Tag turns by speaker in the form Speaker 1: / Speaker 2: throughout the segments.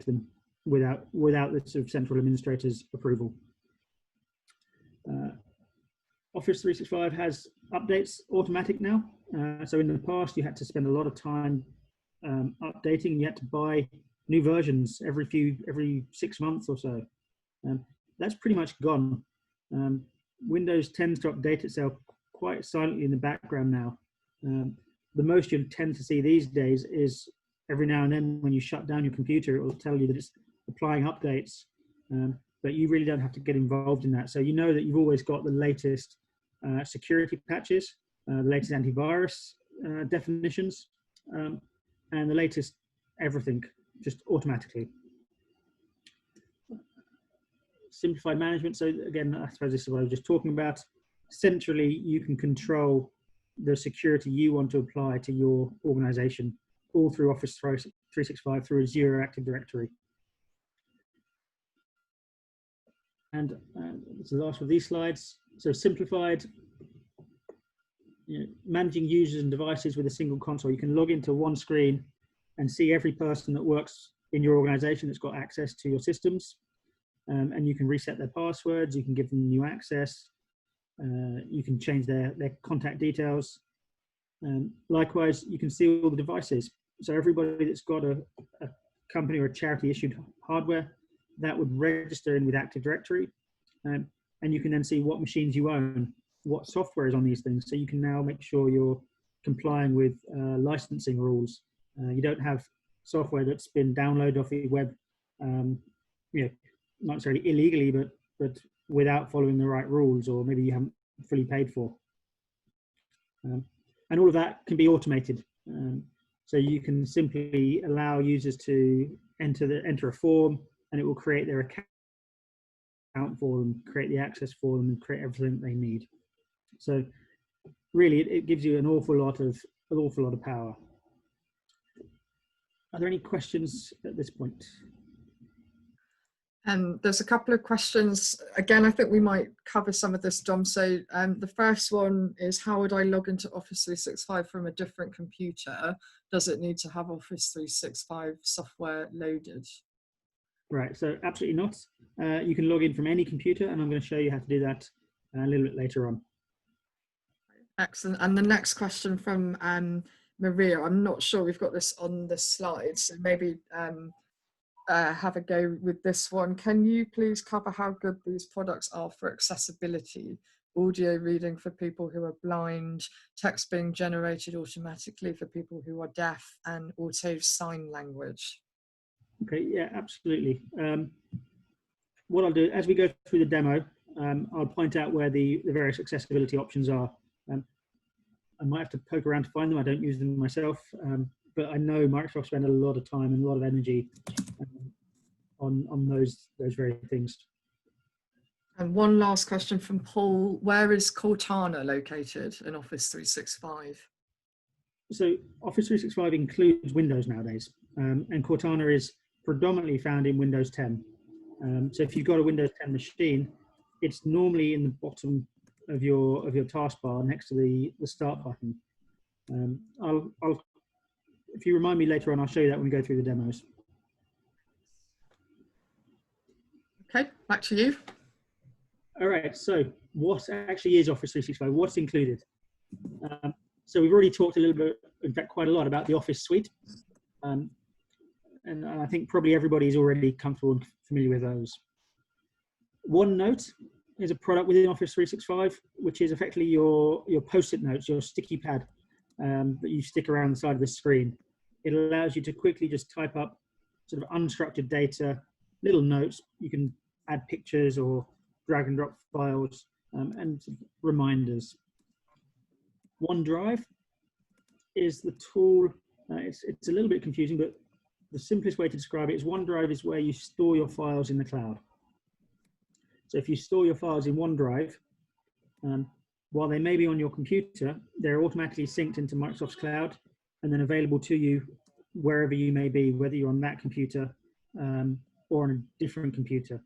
Speaker 1: them without the sort of central administrator's approval. Office 365 has updates automatic now. So in the past, you had to spend a lot of time updating. You had to buy new versions every 6 months or so. That's pretty much gone. Windows tends to update itself quite silently in the background now. The most you'll tend to see these days is every now and then when you shut down your computer, it will tell you that it's applying updates, but you really don't have to get involved in that. So you know that you've always got the latest security patches, the latest antivirus definitions, and the latest everything, just automatically. Simplified management. So again, I suppose this is what I was just talking about. Centrally, you can control the security you want to apply to your organization, all through Office 365 through Azure Active Directory. And this is the last of these slides. So simplified, managing users and devices with a single console. You can log into one screen and see every person that works in your organization that's got access to your systems. And you can reset their passwords, you can give them new access, you can change their contact details. Likewise, you can see all the devices. So everybody that's got a company or a charity issued hardware, that would register in with Active Directory. And you can then see what machines you own, what software is on these things. So you can now make sure you're complying with licensing rules. You don't have software that's been downloaded off the web, not necessarily illegally, but without following the right rules, or maybe you haven't fully paid for. And all of that can be automated. So you can simply allow users to enter a form, and it will create their account for them, create the access for them, and create everything they need. So really, it gives you an awful lot of power. Are there any questions at this point?
Speaker 2: There's a couple of questions. Again, I think we might cover some of this, Dom. So the first one is, how would I log into Office 365 from a different computer? Does it need to have Office 365 software loaded?
Speaker 1: Right, so absolutely not. You can log in from any computer, and I'm going to show you how to do that a little bit later on.
Speaker 2: Excellent. And the next question from Maria, I'm not sure we've got this on the slide, so maybe have a go with this one. Can you please cover how good these products are for accessibility? Audio reading for people who are blind, text being generated automatically for people who are deaf, and auto sign language.
Speaker 1: Okay, yeah, absolutely. What I'll do, as we go through the demo, I'll point out where the various accessibility options are. I might have to poke around to find them. I don't use them myself, but I know Microsoft spend a lot of time and a lot of energy on those very things.
Speaker 2: And one last question from Paul: where is Cortana located in Office 365?
Speaker 1: So Office 365 includes Windows nowadays, and Cortana is predominantly found in Windows 10. So if you've got a Windows 10 machine, it's normally in the bottom of your taskbar next to the Start button. If you remind me later on, I'll show you that when we go through the demos.
Speaker 2: Okay, back to you.
Speaker 1: All right, so what actually is Office 365? What's included? So we've already talked a little bit, in fact, quite a lot about the Office suite. And I think probably everybody's already comfortable and familiar with those. OneNote is a product within Office 365, which is effectively your Post-it notes, your sticky pad that you stick around the side of the screen. It allows you to quickly just type up sort of unstructured data, little notes. You can add pictures or drag and drop files and reminders. OneDrive is the tool. It's a little bit confusing, but the simplest way to describe it is OneDrive is where you store your files in the cloud. So if you store your files in OneDrive, while they may be on your computer, they're automatically synced into Microsoft's cloud and then available to you wherever you may be, whether you're on that computer or on a different computer.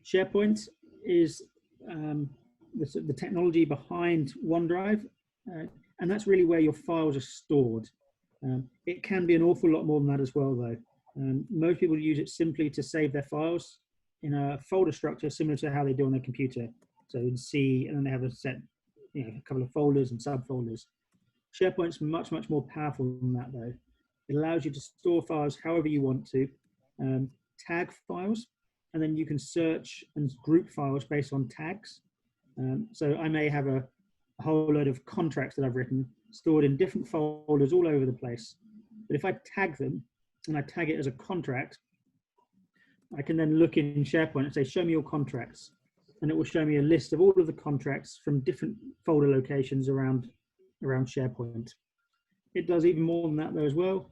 Speaker 1: Sharepoint is the technology behind OneDrive, and that's really where your files are stored. It can be an awful lot more than that as well, though. Most people use it simply to save their files in a folder structure similar to how they do on their computer. So in C, and then they have a set, a couple of folders and subfolders. SharePoint's much, much more powerful than that, though. It allows you to store files however you want to, tag files, and then you can search and group files based on tags. So I may have a whole load of contracts that I've written stored in different folders all over the place. But if I tag them, and I tag it as a contract, I can then look in SharePoint and say, show me your contracts. And it will show me a list of all of the contracts from different folder locations around SharePoint. It does even more than that though as well.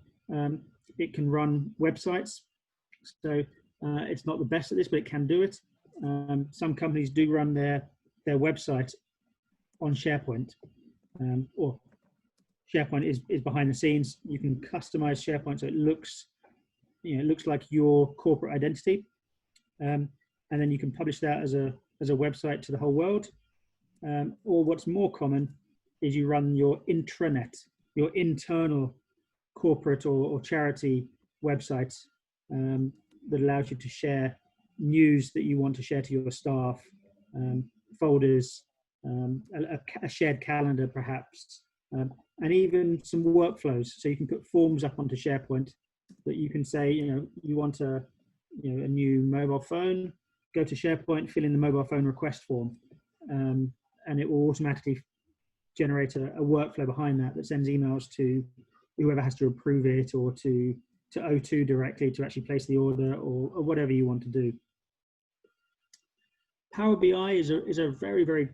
Speaker 1: It can run websites. So it's not the best at this, but it can do it. Some companies do run their website on SharePoint, or SharePoint is behind the scenes. You can customize SharePoint so it looks, it looks like your corporate identity, and then you can publish that as a website to the whole world. Or what's more common is you run your intranet, your internal corporate or charity website that allows you to share news that you want to share to your staff, folders, a shared calendar perhaps, and even some workflows. So you can put forms up onto SharePoint that you can say, you want a new mobile phone, go to SharePoint, fill in the mobile phone request form, and it will automatically generate a workflow behind that sends emails to whoever has to approve it, or to O2 directly to actually place the order, or whatever you want to do. Power BI is a very, very,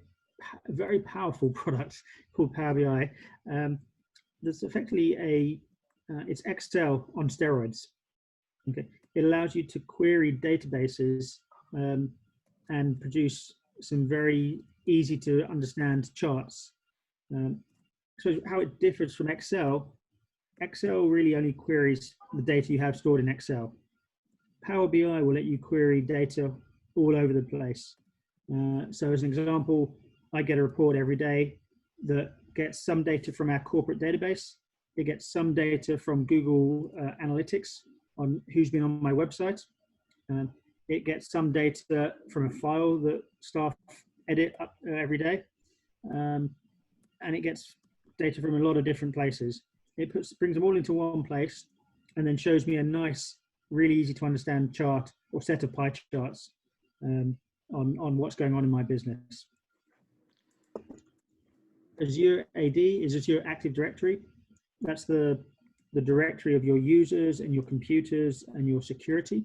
Speaker 1: very powerful product called Power BI. There's effectively it's Excel on steroids. Okay, it allows you to query databases and produce some very easy to understand charts. So how it differs from Excel really only queries the data you have stored in Excel. Power BI will let you query data all over the place. So as an example, I get a report every day that gets some data from our corporate database. It gets some data from Google Analytics on who's been on my website. It gets some data from a file that staff edit up every day. And it gets data from a lot of different places. It brings them all into one place and then shows me a nice, really easy to understand chart or set of pie charts on what's going on in my business. Azure AD is Azure Active Directory. That's the directory of your users and your computers and your security.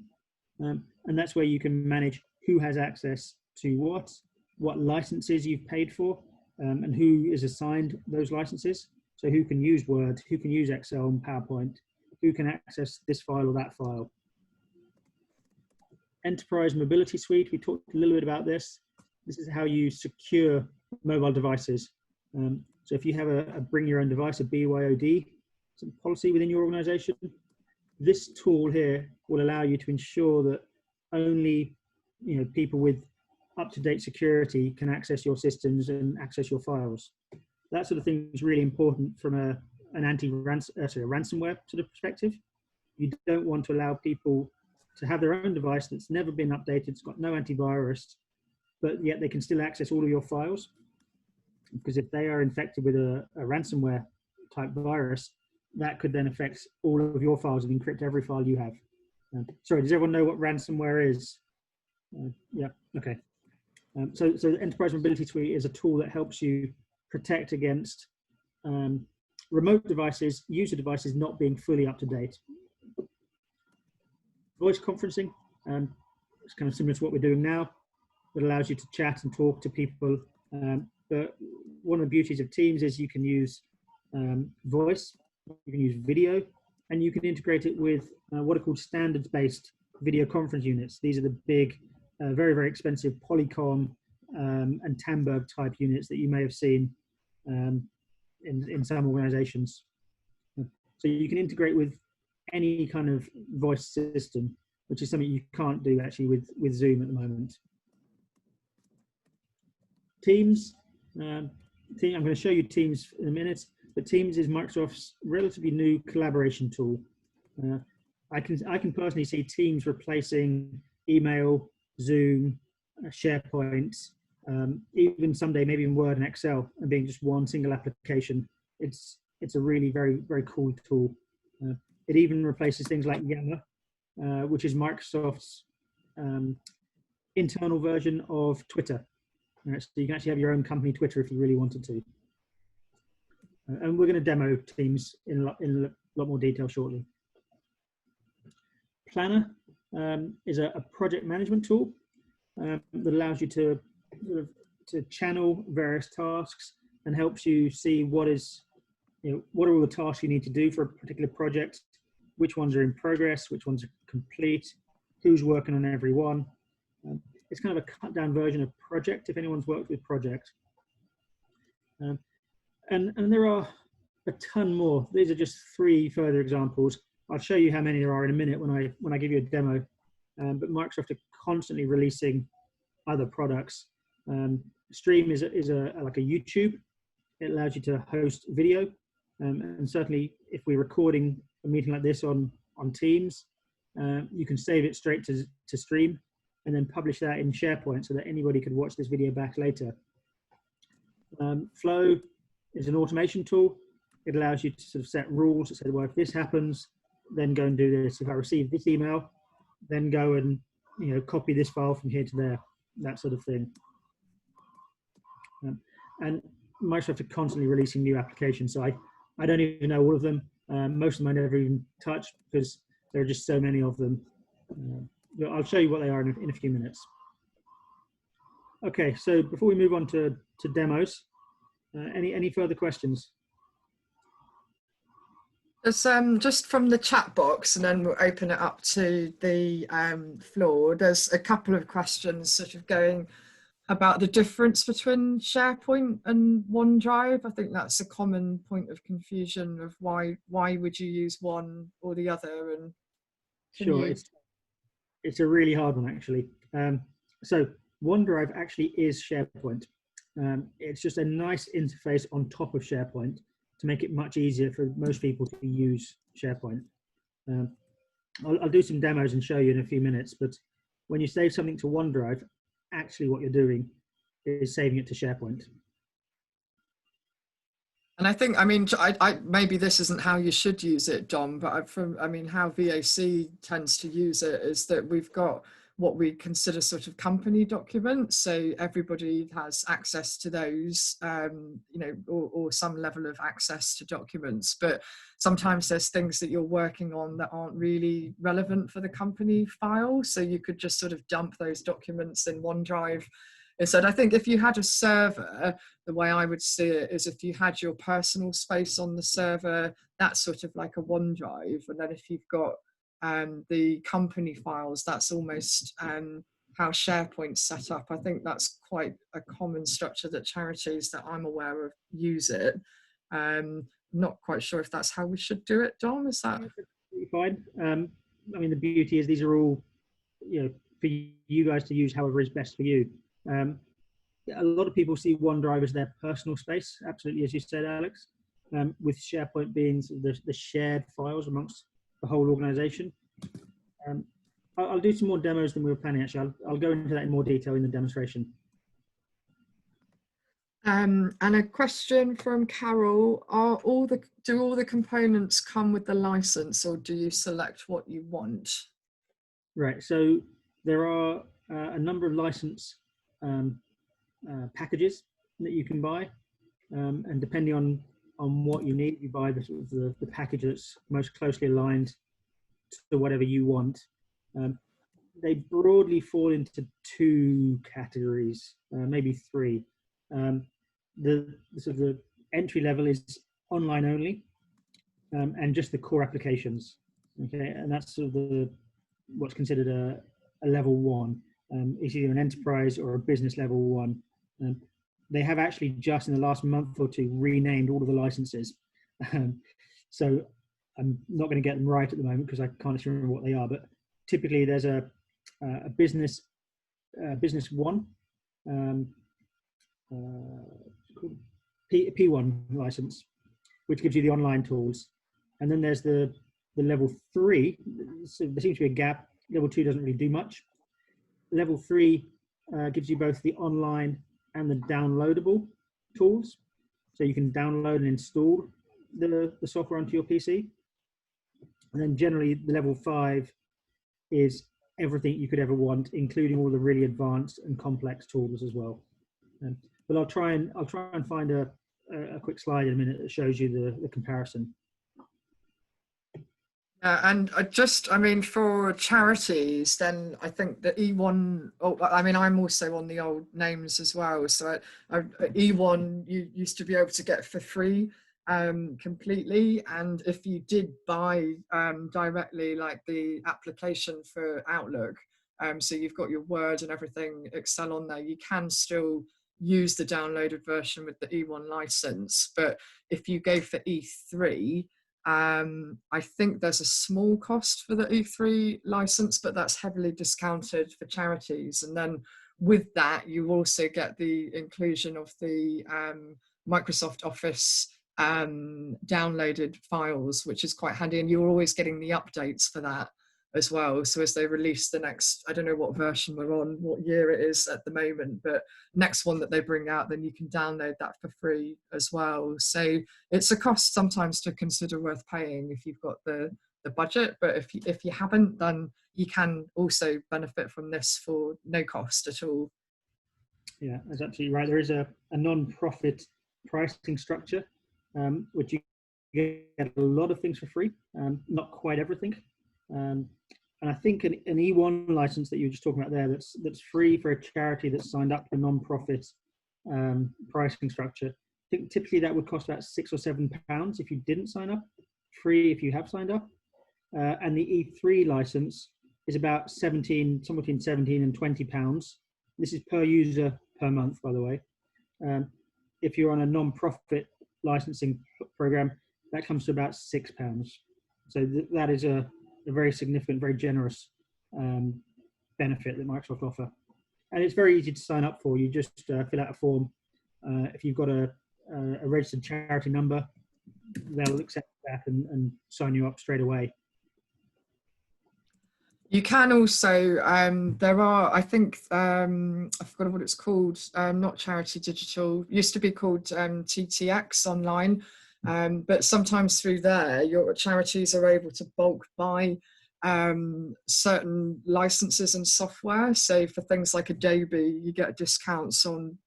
Speaker 1: And that's where you can manage who has access to what licenses you've paid for, and who is assigned those licenses. So who can use Word, who can use Excel and PowerPoint, who can access this file or that file. Enterprise Mobility Suite, we talked a little bit about this. This is how you secure mobile devices. So if you have a bring your own device, a BYOD policy within your organization, this tool here will allow you to ensure that only people with up-to-date security can access your systems and access your files. That sort of thing is really important from a ransomware sort of perspective. You don't want to allow people to have their own device that's never been updated, it's got no antivirus, but yet they can still access all of your files. Because if they are infected with a ransomware type virus, that could then affect all of your files and encrypt every file you have. Sorry, does everyone know what ransomware is? Yeah, okay. So the Enterprise Mobility Suite is a tool that helps you protect against remote devices, user devices not being fully up to date. Voice conferencing, it's kind of similar to what we're doing now. It allows you to chat and talk to people. But one of the beauties of Teams is you can use voice, you can use video, and you can integrate it with what are called standards-based video conference units. These are the big, very, very expensive Polycom and Tandberg type units that you may have seen in some organizations. So you can integrate with any kind of voice system, which is something you can't do actually with Zoom at the moment. Teams. I'm going to show you Teams in a minute. but Teams is Microsoft's relatively new collaboration tool. I can personally see Teams replacing email, Zoom, SharePoint, even someday maybe even Word and Excel, and being just one single application. It's a really very cool tool. It even replaces things like Yammer, which is Microsoft's internal version of Twitter. So you can actually have your own company Twitter if you really wanted to. And we're going to demo Teams in a lot more detail shortly. Planner is a project management tool that allows you to channel various tasks and helps you see what are all the tasks you need to do for a particular project, which ones are in progress, which ones are complete, who's working on every one. It's kind of a cut down version of Project, if anyone's worked with Project. And there are a ton more. These are just 3 further examples. I'll show you how many there are in a minute when I give you a demo. But Microsoft are constantly releasing other products. Stream is like a YouTube. It allows you to host video, and certainly if we're recording a meeting like this on Teams, you can save it straight to Stream, and then publish that in SharePoint so that anybody could watch this video back later. Flow is an automation tool. It allows you to sort of set rules that say, well, if this happens, then go and do this. If I receive this email, then go and copy this file from here to there, that sort of thing. And Microsoft are constantly releasing new applications, so I don't even know all of them. Most of them I never even touch because there are just so many of them. I'll show you what they are in a few minutes. Okay, so before we move on to demos, any further questions?
Speaker 2: Just from the chat box, and then we'll open it up to the floor. There's a couple of questions sort of going about the difference between SharePoint and OneDrive. I think that's a common point of confusion of why would you use one or the other? And
Speaker 1: sure, it's a really hard one actually. So OneDrive actually is SharePoint. It's just a nice interface on top of SharePoint to make it much easier for most people to use SharePoint. I'll do some demos and show you in a few minutes, but when you save something to OneDrive, actually what you're doing is saving it to SharePoint.
Speaker 2: And I think, I mean, I maybe this isn't how you should use it, Dom, but how VAC tends to use it is that we've got what we consider sort of company documents. So everybody has access to those, or some level of access to documents. But sometimes there's things that you're working on that aren't really relevant for the company file. So you could just sort of dump those documents in OneDrive instead. I think if you had a server, the way I would see it is if you had your personal space on the server, that's sort of like a OneDrive. And then if you've got the company files, that's almost how SharePoint's set up. I think that's quite a common structure that charities that I'm aware of use it. Not quite sure if that's how we should do it, Dom. Is that
Speaker 1: fine? I mean, the beauty is these are all, for you guys to use however is best for you. A lot of people see OneDrive as their personal space, absolutely, as you said, Alex, with SharePoint being the shared files amongst the whole organization. I'll do some more demos than we were planning, actually. I'll go into that in more detail in the demonstration.
Speaker 2: And a question from Carol, do all the components come with the license, or do you select what you want?
Speaker 1: Right, so there are a number of license packages that you can buy, and depending on what you need, you buy the package that's most closely aligned to whatever you want. They broadly fall into 2 categories, maybe 3. The entry level is online only, and just the core applications. Okay, and that's sort of what's considered a level 1. It's either an enterprise or a business level 1. They have actually just in the last month or 2 renamed all of the licenses. So I'm not going to get them right at the moment because I can't remember what they are. But typically, there's a business 1, P1 license, which gives you the online tools. And then there's the level 3. So there seems to be a gap. Level 2 doesn't really do much. Level 3 gives you both the online and the downloadable tools. So you can download and install the software onto your PC. And then generally the level 5 is everything you could ever want, including all the really advanced and complex tools as well. But I'll try and find a quick slide in a minute that shows you the comparison.
Speaker 2: And I mean, for charities, then I think the E1, I mean, I'm also on the old names as well. So E1, you used to be able to get for free completely. And if you did buy directly, like the application for Outlook, so you've got your Word and everything, Excel on there, you can still use the downloaded version with the E1 license. But if you go for E3, I think there's a small cost for the E3 license, but that's heavily discounted for charities. And then with that, you also get the inclusion of the Microsoft Office downloaded files, which is quite handy. And you're always getting the updates for that as well. So as they release the next, I don't know what version we're on, what year it is at the moment, but next one that they bring out, then you can download that for free as well. So it's a cost sometimes to consider worth paying if you've got the budget, but if you haven't, then you can also benefit from this for no cost at all.
Speaker 1: Yeah, that's absolutely right. There is a non-profit pricing structure, which you get a lot of things for free, not quite everything. And I think an E1 license that you were just talking about there, that's free for a charity that's signed up to a non-profit pricing structure. I think typically that would cost about £6 or £7 if you didn't sign up, free if you have signed up. And the E3 license is about somewhere between 17 and £20. This is per user per month, by the way. If you're on a non-profit licensing program, that comes to about £6. So that is a very significant, very generous benefit that Microsoft offer. And it's very easy to sign up for. You just fill out a form. If you've got a registered charity number, they'll accept that and sign you up straight away.
Speaker 2: You can also, there are, I think, I forgot what it's called, not Charity Digital, used to be called TTX online, but sometimes through there, your charities are able to bulk buy certain licenses and software. So for things like Adobe, you get discounts on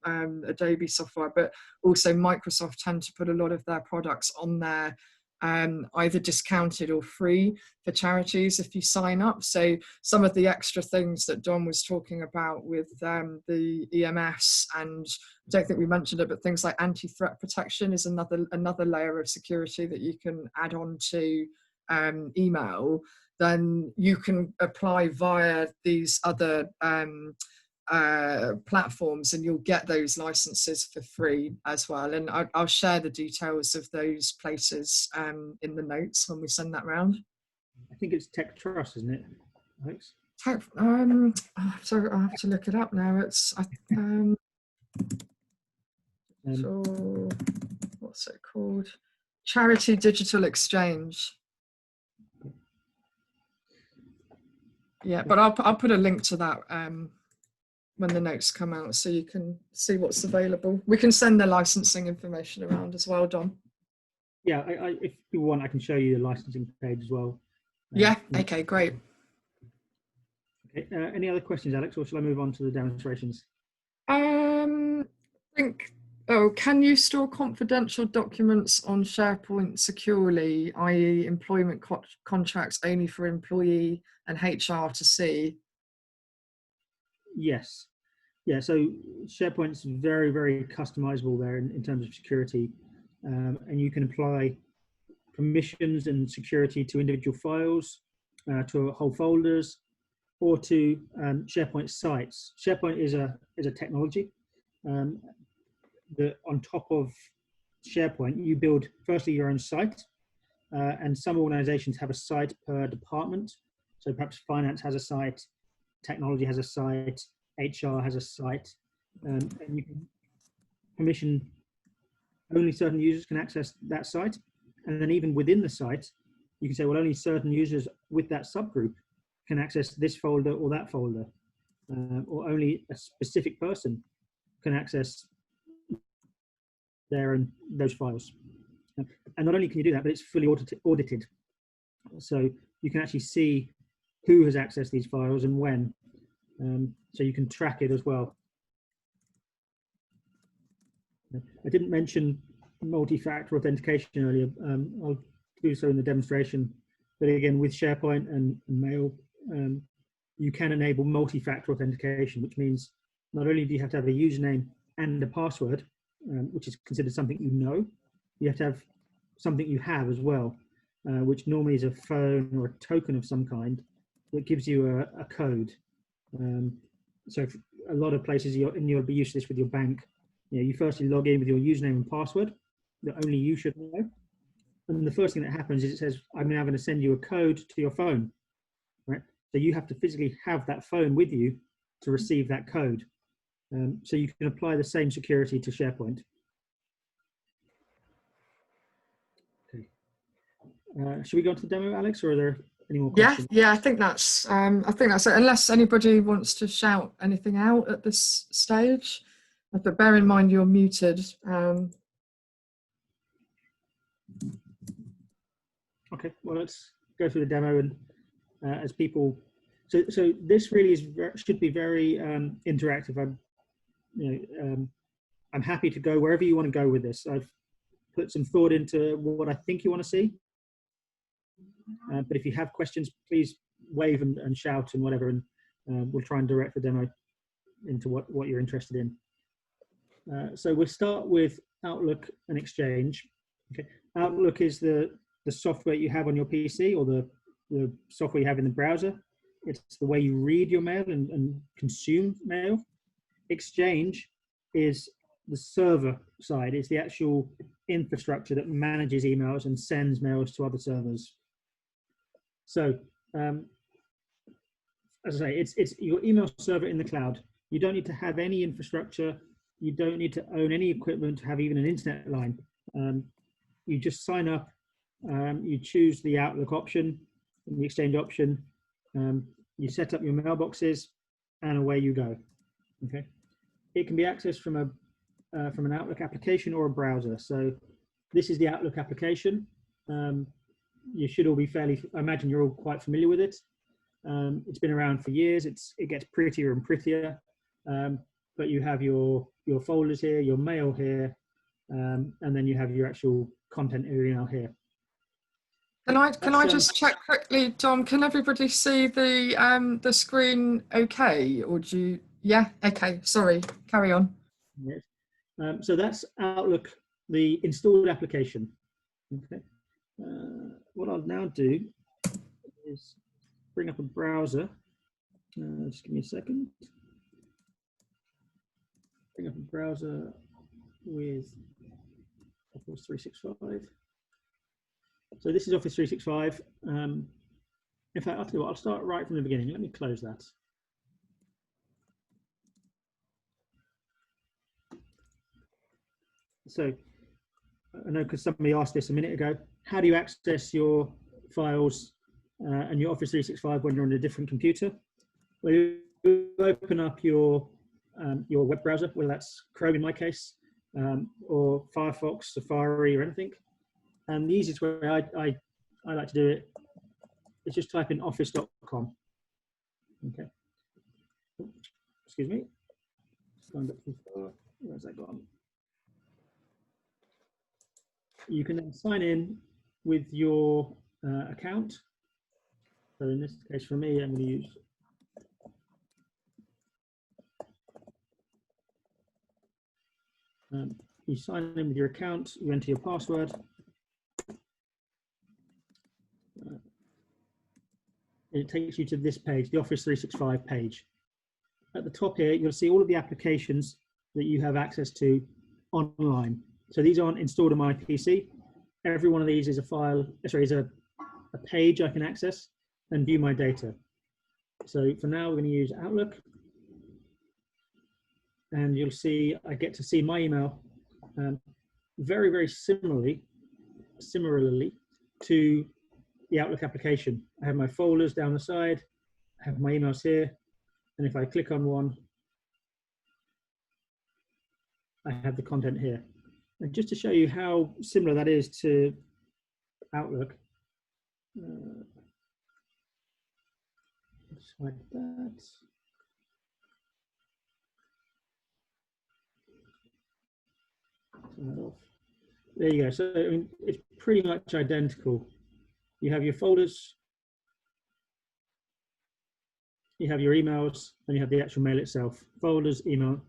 Speaker 2: Adobe software, but also Microsoft tend to put a lot of their products on there, either discounted or free for charities if you sign up. So some of the extra things that Don was talking about with the EMS, and I don't think we mentioned it, but things like anti-threat protection is another layer of security that you can add on to email. Then you can apply via these other platforms, and you'll get those licenses for free as well. And I'll share the details of those places in the notes when we send that round.
Speaker 1: I think it's Tech Trust, isn't it, Alex?
Speaker 2: So I have to look it up now. It's so what's it called? Charity Digital Exchange. Yeah, but I'll put a link to that when the notes come out, so you can see what's available. We can send the licensing information around as well, Don.
Speaker 1: Yeah, if you want, I can show you the licensing page as well.
Speaker 2: Yeah, okay, great.
Speaker 1: Okay, any other questions, Alex, or shall I move on to the demonstrations?
Speaker 2: I think, can you store confidential documents on SharePoint securely, i.e. employment contracts only for employee and HR to see?
Speaker 1: Yes. Yeah, so SharePoint's very, very customizable there in terms of security. And you can apply permissions and security to individual files, to whole folders, or to SharePoint sites. SharePoint is a technology that on top of SharePoint, you build firstly your own site, and some organizations have a site per department. So perhaps finance has a site, technology has a site, HR has a site, and you can permission only certain users can access that site. And then even within the site, you can say, well, only certain users with that subgroup can access this folder or that folder, or only a specific person can access their and those files. And not only can you do that, but it's fully audited. So you can actually see who has accessed these files and when. So you can track it as well. I didn't mention multi-factor authentication earlier. I'll do so in the demonstration. But again, with SharePoint and Mail, you can enable multi-factor authentication, which means not only do you have to have a username and a password, which is considered something you know, you have to have something you have as well, which normally is a phone or a token of some kind that gives you a code. So a lot of places, and you'll be used to this with your bank, you firstly log in with your username and password that only you should know. And the first thing that happens is it says, I'm now going to send you a code to your phone, right? So you have to physically have that phone with you to receive that code. So you can apply the same security to SharePoint. Okay. Should we go on to the demo, Alex, or are there any more questions?
Speaker 2: Yeah, I think that's it. Unless anybody wants to shout anything out at this stage, but bear in mind you're muted.
Speaker 1: Okay, well, let's go through the demo, and as people, so this really should be very interactive. I'm happy to go wherever you want to go with this. I've put some thought into what I think you want to see. But if you have questions, please wave and shout and whatever, and we'll try and direct the demo into what you're interested in. So we'll start with Outlook and Exchange. Okay. Outlook is the software you have on your PC, or the software you have in the browser. It's the way you read your mail and consume mail. Exchange is the server side. It's the actual infrastructure that manages emails and sends mails to other servers. So, as I say, it's your email server in the cloud. You don't need to have any infrastructure. You don't need to own any equipment to have even an internet line. You just sign up. You choose the Outlook option and the Exchange option. You set up your mailboxes, and away you go. Okay. It can be accessed from an Outlook application or a browser. So this is the Outlook application. You should all be I imagine you're all quite familiar with it. It's been around for years. It gets prettier and prettier. But you have your folders here, your mail here, and then you have your actual content email here.
Speaker 2: Can I just check quickly, Dom? Can everybody see the screen okay, or do you? Yeah, okay. Sorry, carry on.
Speaker 1: Yes. So that's Outlook, the installed application. Okay. What I'll now do is bring up a browser. Just give me a second. Bring up a browser with Office 365. So this is Office 365. In fact, I'll tell you what, I'll start right from the beginning. Let me close that. So I know because somebody asked this a minute ago, how do you access your files and your Office 365 when you're on a different computer? Well, you open up your web browser, whether that's Chrome in my case, or Firefox, Safari, or anything. And the easiest way I like to do it is just type in office.com. Okay. Excuse me. Where's that gone? You can then sign in with your account. So in this case, for me, I'm going to use you sign in with your account, you enter your password. It takes you to this page, the Office 365 page. At the top here, you'll see all of the applications that you have access to online. So these aren't installed on my PC. Every one of these is a file, sorry, is a page I can access and view my data. So for now, we're going to use Outlook. And you'll see, I get to see my email very, very similarly similarly to the Outlook application. I have my folders down the side, I have my emails here, and if I click on one, I have the content here. And just to show you how similar that is to Outlook, like that. Turn that off. There you go. So I mean, it's pretty much identical. You have your folders, you have your emails, and you have the actual mail itself. Folders, email.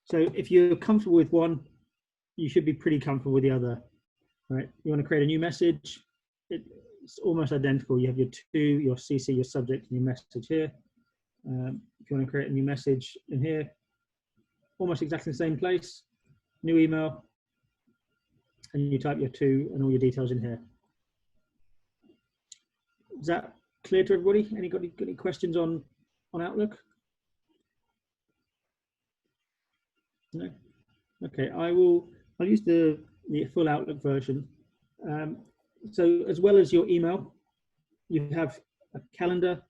Speaker 1: So if you're comfortable with one, you should be pretty comfortable with the other, right? You want to create a new message, it's almost identical. You have your to, your CC, your subject, and your message here. If you want to create a new message in here, almost exactly the same place, new email, and you type your to and all your details in here. Is that clear to everybody? Any questions on Outlook? No? Okay, I'll use the full Outlook version. So as well as your email, you have a calendar,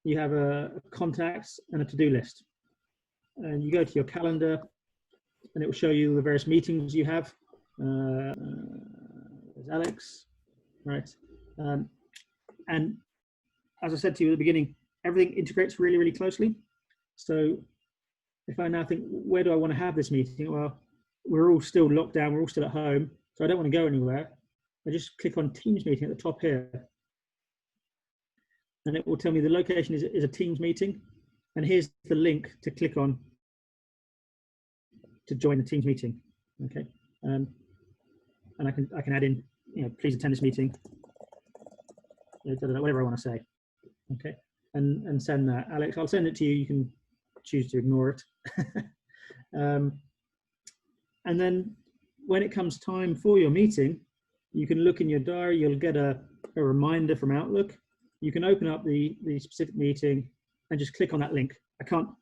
Speaker 1: you have a contacts and a to-do list. And you go to your calendar and it will show you the various meetings you have. There's Alex, right? And as I said to you at the beginning, everything integrates really, really closely. So if I now think, where do I want to have this meeting? Well, we're all still locked down, we're all still at home, so I don't want to go anywhere. I just click on Teams meeting at the top here. And it will tell me the location is a Teams meeting. And here's the link to click on to join the Teams meeting. Okay. And I can add in, please attend this meeting. Whatever I want to say. Okay. And send that. Alex, I'll send it to you. You can choose to ignore it. And then when it comes time for your meeting, you can look in your diary, you'll get a reminder from Outlook. You can open up the specific meeting and just click on that link. I can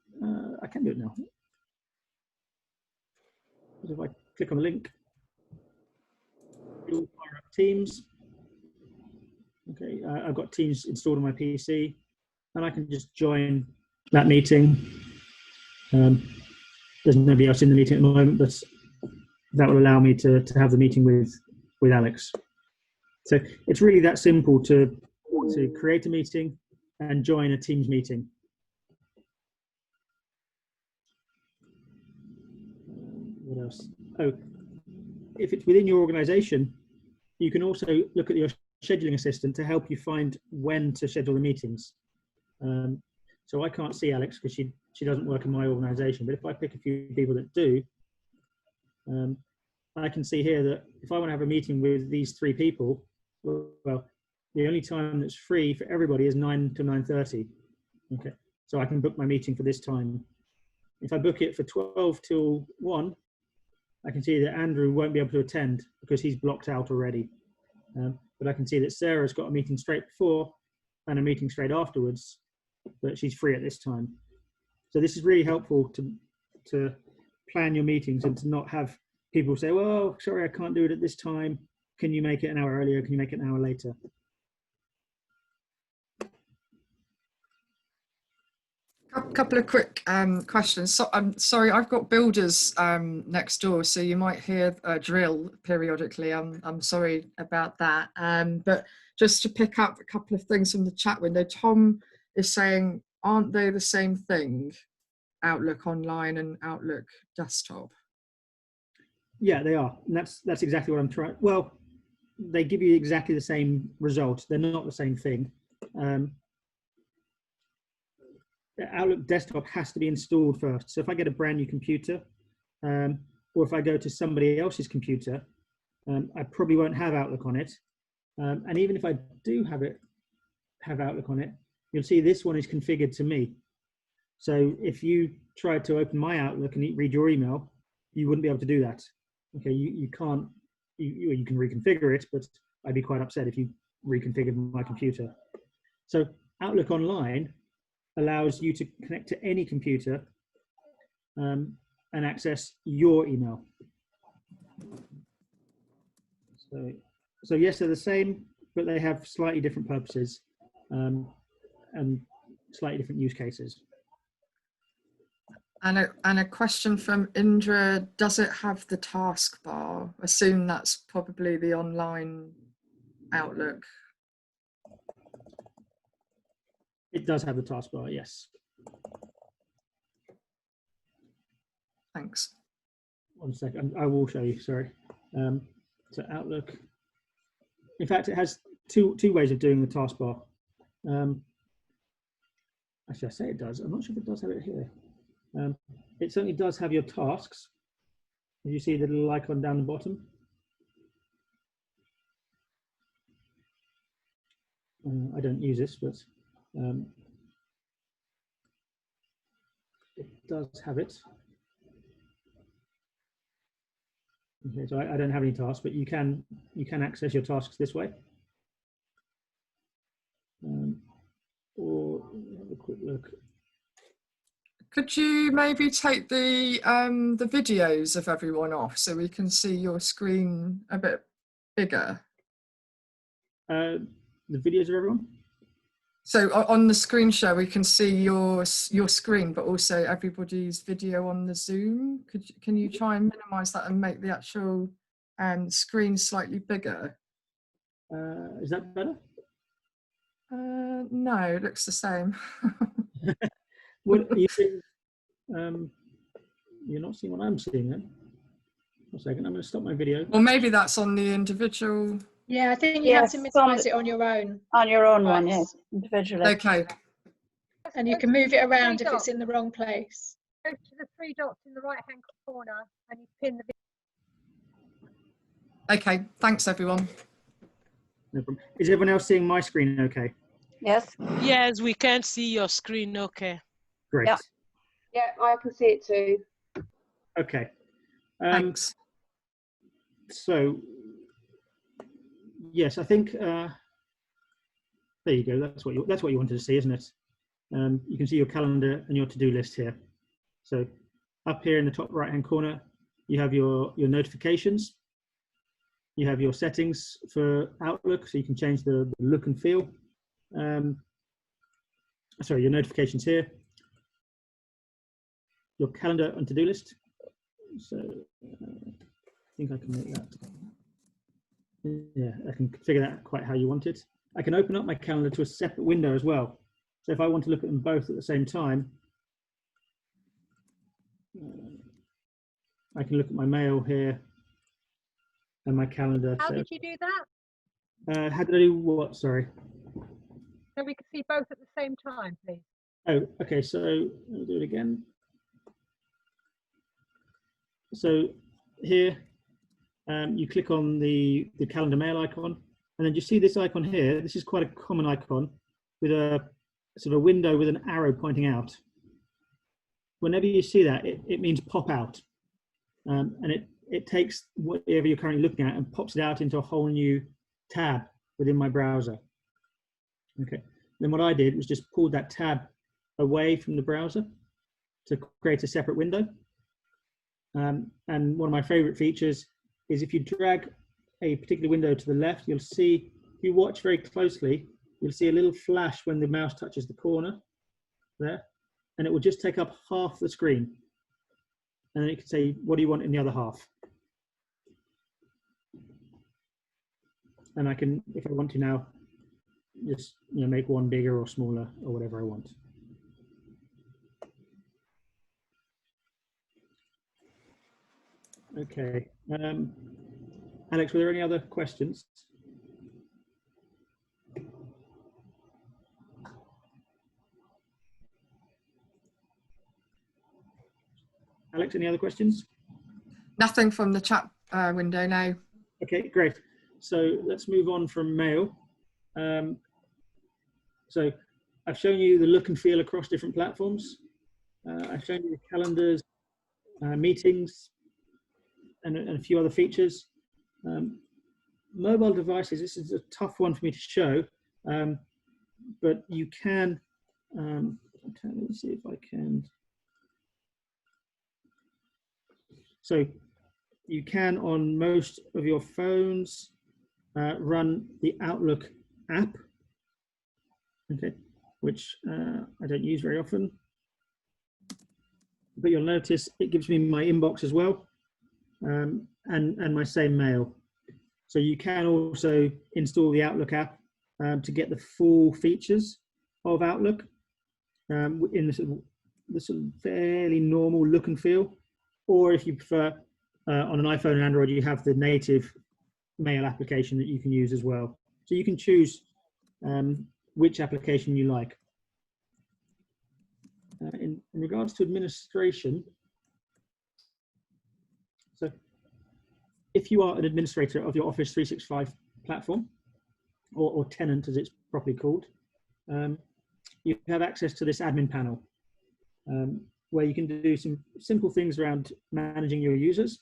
Speaker 1: do it now. So if I click on the link, it'll fire up Teams. Okay, I've got Teams installed on my PC, and I can just join that meeting. There's nobody else in the meeting at the moment, but that will allow me to have the meeting with Alex. So it's really that simple to create a meeting and join a Teams meeting. What else? Oh, if it's within your organization, you can also look at your scheduling assistant to help you find when to schedule the meetings. So I can't see Alex because she doesn't work in my organization, but if I pick a few people that do, I can see here that if I want to have a meeting with these 3 people, well, the only time that's free for everybody is 9 to 9:30. Okay, so I can book my meeting for this time. If I book it for 12 till 1, I can see that Andrew won't be able to attend because he's blocked out already. But I can see that Sarah's got a meeting straight before and a meeting straight afterwards, but she's free at this time. So this is really helpful to plan your meetings and to not have people say, well, sorry, I can't do it at this time. Can you make it an hour earlier? Can you make it an hour later?
Speaker 2: A couple of quick questions. So I'm sorry, I've got builders next door, so you might hear a drill periodically. I'm sorry about that. But just to pick up a couple of things from the chat window, Tom is saying, aren't they the same thing, Outlook Online and Outlook Desktop?
Speaker 1: Yeah, they are. And that's exactly what I'm trying. Well, they give you exactly the same result. They're not the same thing. Outlook Desktop has to be installed first. So if I get a brand new computer, or if I go to somebody else's computer, I probably won't have Outlook on it. And even if I do have Outlook on it, you'll see this one is configured to me. So if you tried to open my Outlook and read your email, you wouldn't be able to do that. Okay, you can't. You can reconfigure it, but I'd be quite upset if you reconfigured my computer. So Outlook Online allows you to connect to any computer and access your email. So So yes, they're the same, but they have slightly different purposes and slightly different use cases.
Speaker 2: And a question from Indra, does it have the taskbar? Assume that's probably the online Outlook.
Speaker 1: It does have the taskbar, yes.
Speaker 2: Thanks.
Speaker 1: 1 second, I will show you, sorry. So Outlook, in fact, it has two ways of doing the taskbar. Actually, I say it does. I'm not sure if it does have it here. It certainly does have your tasks. You see the little icon down the bottom. I don't use this, but it does have it. Okay, so I don't have any tasks, but you can access your tasks this way. Or have a quick look.
Speaker 2: Could you maybe take the videos of everyone off so we can see your screen a bit bigger?
Speaker 1: The videos of everyone?
Speaker 2: So on the screen share, we can see your screen, but also everybody's video on the Zoom. Can you try and minimize that and make the actual screen slightly bigger?
Speaker 1: Is that better?
Speaker 2: No, it looks the same.
Speaker 1: What are you seeing? You're not seeing what I'm seeing then. 1 second, I'm going to stop my video.
Speaker 2: Or maybe that's on the individual.
Speaker 3: Yeah, I think you have to minimize it on your own.
Speaker 4: On your own
Speaker 3: device.
Speaker 4: one, yes, individually.
Speaker 2: Okay.
Speaker 3: And you can move it around if it's in the wrong place.
Speaker 5: Go to the 3 dots in the right-hand corner and you pin the
Speaker 2: Okay, thanks everyone.
Speaker 1: No problem. Is everyone else seeing my screen okay?
Speaker 4: Yes.
Speaker 6: Yes, we can see your screen. Okay.
Speaker 1: Great.
Speaker 4: Yeah. Yeah, I can see it too.
Speaker 1: Okay.
Speaker 2: Thanks.
Speaker 1: So, yes, I think there you go. That's what you wanted to see, isn't it? You can see your calendar and your to-do list here. So, up here in the top right-hand corner, you have your notifications. You have your settings for Outlook, so you can change the look and feel. Sorry, your notifications here. Your calendar and to-do list. So I think I can make that. Yeah, I can configure that quite how you want it. I can open up my calendar to a separate window as well. So if I want to look at them both at the same time, I can look at my mail here and my calendar.
Speaker 5: How did you do that?
Speaker 1: How did I do what? Sorry.
Speaker 5: So we can see both at the same time, please.
Speaker 1: Oh, okay. So I'll do it again. So here, you click on the calendar mail icon, and then you see this icon here. This is quite a common icon with a sort of a window with an arrow pointing out. Whenever you see that, it means pop out, and it takes whatever you're currently looking at and pops it out into a whole new tab within my browser. Okay. Then what I did was just pulled that tab away from the browser to create a separate window. And one of my favorite features is if you drag a particular window to the left, you'll see, if you watch very closely, you'll see a little flash when the mouse touches the corner there, and it will just take up half the screen. And then you can say, what do you want in the other half? And I can, if I want to now, just make one bigger or smaller or whatever I want. Okay. Alex, were there any other questions? Alex, any other questions?
Speaker 2: Nothing from the chat window now.
Speaker 1: Okay, great. So let's move on from mail. So I've shown you the look and feel across different platforms. I've shown you the calendars, meetings, and a few other features. Mobile devices, this is a tough one for me to show, but you can, let me see if I can. So you can, on most of your phones, run the Outlook app, okay, which I don't use very often. But you'll notice it gives me my inbox as well, and my same mail. So you can also install the Outlook app to get the full features of Outlook in this sort of fairly normal look and feel. Or if you prefer, on an iPhone and Android, you have the native mail application that you can use as well. So you can choose which application you like. In regards to administration, so if you are an administrator of your Office 365 platform, or tenant as it's properly called, you have access to this admin panel, where you can do some simple things around managing your users.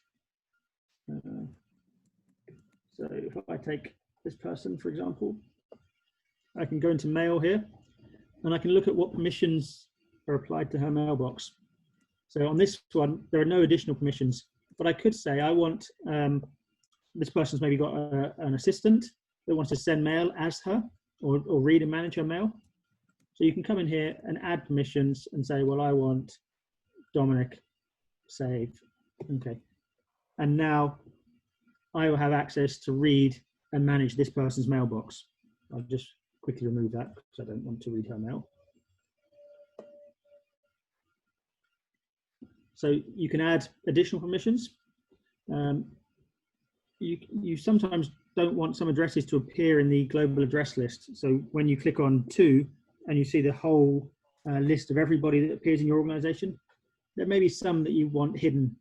Speaker 1: So if I take this person, for example, I can go into mail here, and I can look at what permissions are applied to her mailbox. So on this one, there are no additional permissions, but I could say I want, this person's maybe got an assistant that wants to send mail as her, or read and manage her mail. So you can come in here and add permissions and say, well, I want Dominic save. Okay. And now I will have access to read and manage this person's mailbox. I'll just quickly remove that because I don't want to read her mail. So you can add additional permissions. You sometimes don't want some addresses to appear in the global address list. So when you click on to and you see the whole list of everybody that appears in your organization, there may be some that you want hidden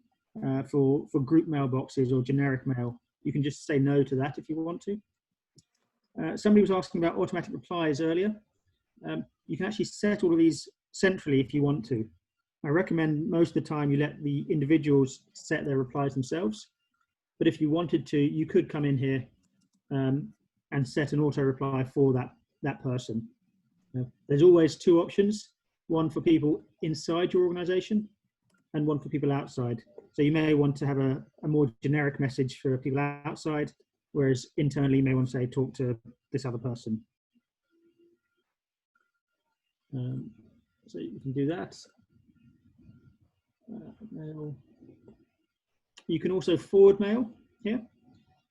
Speaker 1: for group mailboxes or generic mail. You can just say no to that if you want to. Somebody was asking about automatic replies earlier. You can actually set all of these centrally if you want to. I recommend most of the time you let the individuals set their replies themselves. But if you wanted to, you could come in here and set an auto reply for that person. There's always two options, one for people inside your organization and one for people outside. So you may want to have a more generic message for people outside, whereas internally you may want to say, talk to this other person. So you can do that. Mail. You can also forward mail here.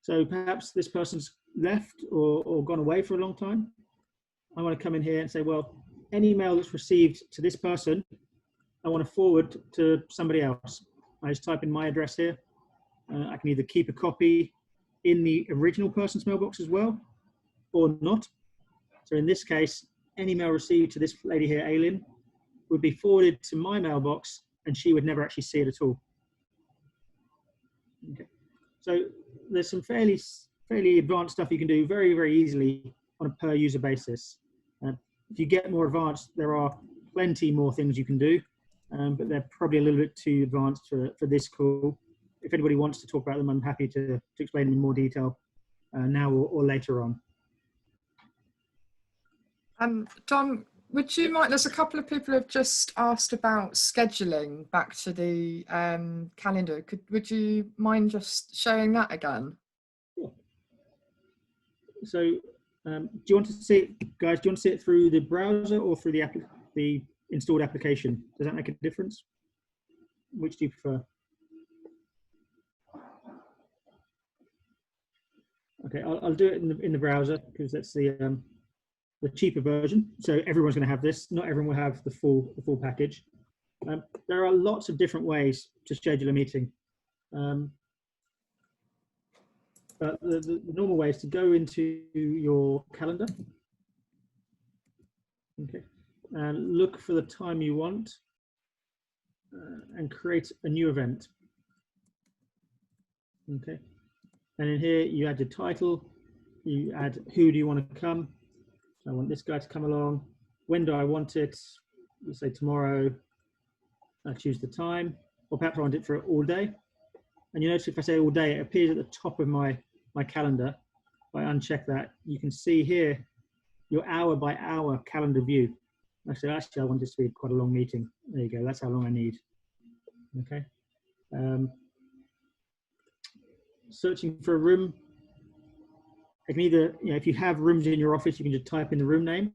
Speaker 1: So perhaps this person's left or gone away for a long time. I want to come in here and say, well, any mail that's received to this person, I want to forward to somebody else. I just type in my address here. I can either keep a copy in the original person's mailbox as well, or not. So in this case, any mail received to this lady here, Aileen, would be forwarded to my mailbox, and she would never actually see it at all. Okay. So there's some fairly advanced stuff you can do very, very easily on a per user basis. If you get more advanced, there are plenty more things you can do, but they're probably a little bit too advanced for this call. If anybody wants to talk about them, I'm happy to explain them in more detail now or later on.
Speaker 2: Don, would you mind, there's a couple of people who have just asked about scheduling back to the calendar. Would you mind just showing that again?
Speaker 1: Sure. So do you want to see it, guys, do you want to see it through the browser or through the installed application? Does that make a difference? Which do you prefer? Okay, I'll do it in the browser because that's the cheaper version. So everyone's going to have this. Not everyone will have the full package. There are lots of different ways to schedule a meeting. But the normal way is to go into your calendar. Okay, and look for the time you want and create a new event. Okay, and in here you add your title, you add who do you want to come. I want this guy to come along. When do I want it? You say tomorrow. I choose the time, or perhaps I want it for all day. And you notice if I say all day, it appears at the top of my calendar. If I uncheck that, you can see here your hour by hour calendar view. Actually, I want this to be quite a long meeting. There you go. That's how long I need. Okay. Searching for a room. it can either, if you have rooms in your office, you can just type in the room name.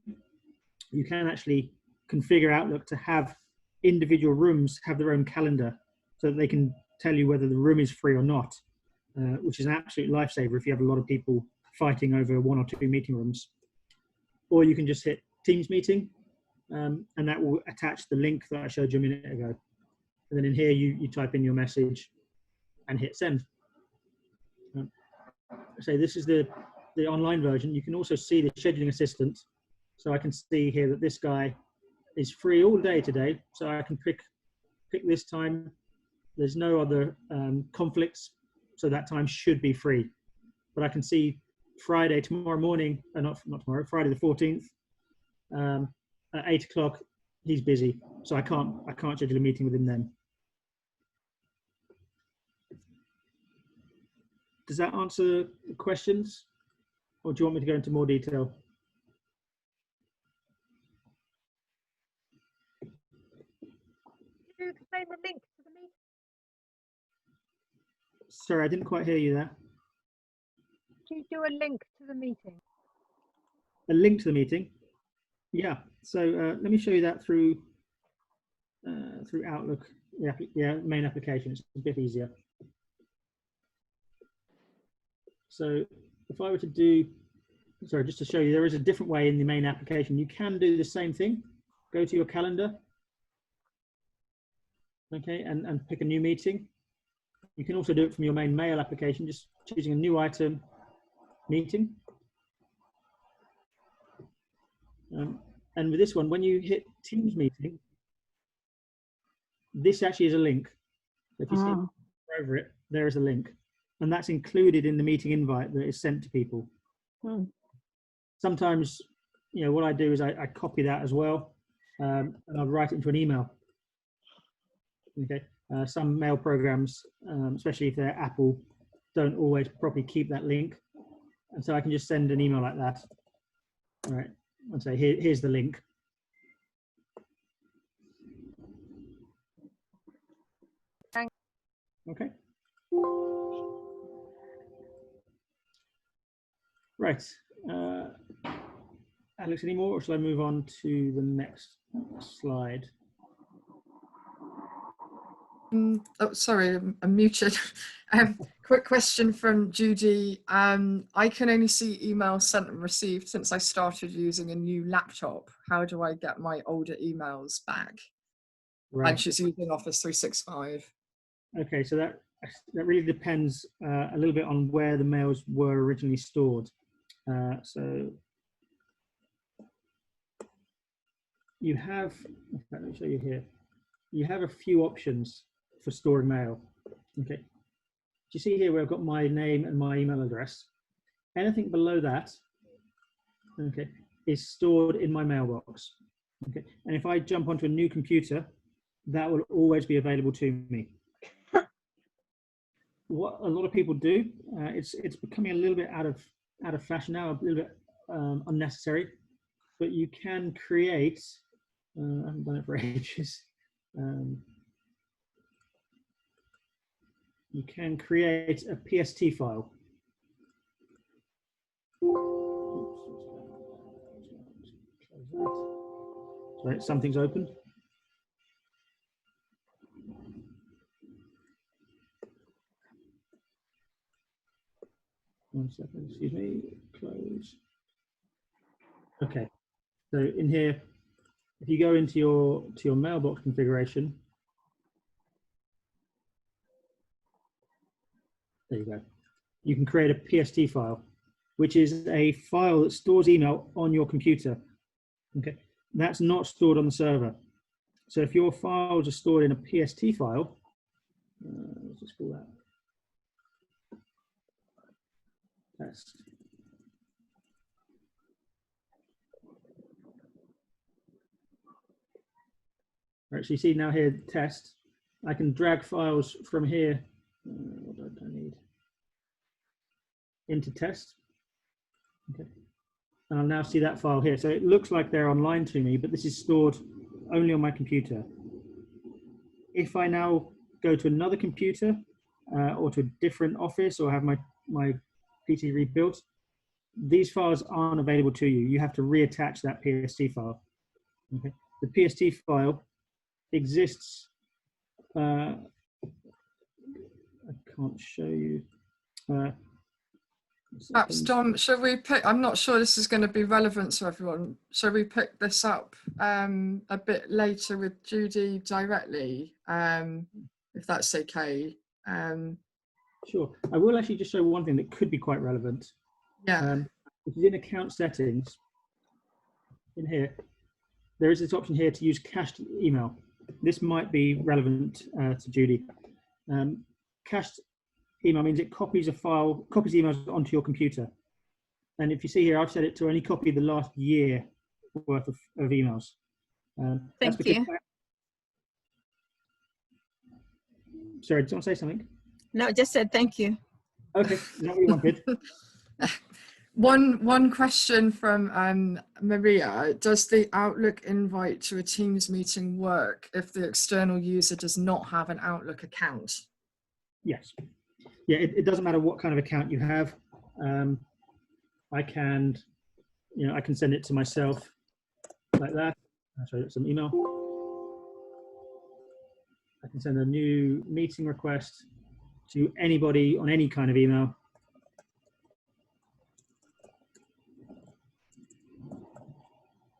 Speaker 1: You can actually configure Outlook to have individual rooms have their own calendar so that they can tell you whether the room is free or not, which is an absolute lifesaver if you have a lot of people fighting over 1 or 2 meeting rooms. Or you can just hit Teams meeting, and that will attach the link that I showed you a minute ago. And then in here, you type in your message and hit send. So this is the online version. You can also see the scheduling assistant. So I can see here that this guy is free all day today. So I can pick this time. There's no other conflicts. So that time should be free. But I can see Friday, tomorrow morning, not tomorrow, Friday the 14th, at 8 o'clock, he's busy. So I can't schedule a meeting with him then. Does that answer the questions? Or do you want me to go into more detail?
Speaker 5: Do you explain the link to the meeting?
Speaker 1: Sorry, I didn't quite hear you there.
Speaker 5: Do you do a link to the meeting?
Speaker 1: A link to the meeting? Yeah. So let me show you that through Outlook. Yeah, main application. It's a bit easier. So if I were to do, sorry, just to show you, there is a different way in the main application. You can do the same thing. Go to your calendar. Okay, and pick a new meeting. You can also do it from your main mail application, just choosing a new item, meeting. And with this one, when you hit Teams meeting, this actually is a link. If you see over it, there is a link. And that's included in the meeting invite that is sent to people. Sometimes, what I do is I copy that as well, and I'll write it into an email. Okay. Some mail programs, especially if they're Apple, don't always properly keep that link. And so I can just send an email like that. All right. And say, here's the link.
Speaker 5: Thanks.
Speaker 1: Okay. Right. Alex, any more, or shall I move on to the next slide?
Speaker 2: Oh, sorry, I'm muted. Quick question from Judy. I can only see emails sent and received since I started using a new laptop. How do I get my older emails back?
Speaker 1: Right.
Speaker 2: And she's using Office 365.
Speaker 1: Okay, so that really depends a little bit on where the mails were originally stored. So you have, let me show you here. You have a few options for storing mail. Okay. Do you see here where I've got my name and my email address? Anything below that, okay, is stored in my mailbox. Okay. And if I jump onto a new computer, that will always be available to me. What a lot of people do, it's becoming a little bit out of fashion now, a little bit unnecessary, but you can create, I haven't done it for ages, you can create a PST file. Sorry, something's opened. One second, excuse me, close. Okay, so in here, if you go into your mailbox configuration, there you go. You can create a PST file, which is a file that stores email on your computer. Okay, that's not stored on the server. So if your files are stored in a PST file, let's just call that test. Right, so you see now here, test. I can drag files from here. What do I need? Into test. Okay. And I'll now see that file here. So it looks like they're online to me, but this is stored only on my computer. If I now go to another computer or to a different office or have my PC rebuilt, these files aren't available to you. You have to reattach that PST file. Okay. The PST file exists. I can't show you.
Speaker 2: Perhaps, Dom, shall we pick, I'm not sure this is going to be relevant to everyone. Shall we pick this up a bit later with Judy directly, if that's okay?
Speaker 1: Sure. I will actually just show one thing that could be quite relevant.
Speaker 2: Yeah.
Speaker 1: Which is in account settings. In here, there is this option here to use cached email. This might be relevant to Judy. Cached email means it copies a file, copies emails onto your computer. And if you see here, I've set it to only copy the last year worth of emails.
Speaker 7: Thank you.
Speaker 1: Sorry, did someone say something?
Speaker 7: No, just said thank you.
Speaker 1: Okay, is that what you wanted?
Speaker 2: One question from Maria. Does the Outlook invite to a Teams meeting work if the external user does not have an Outlook account?
Speaker 1: Yes. Yeah, it doesn't matter what kind of account you have. I can send it to myself like that. Sorry, some email. I can send a new meeting request to anybody on any kind of email.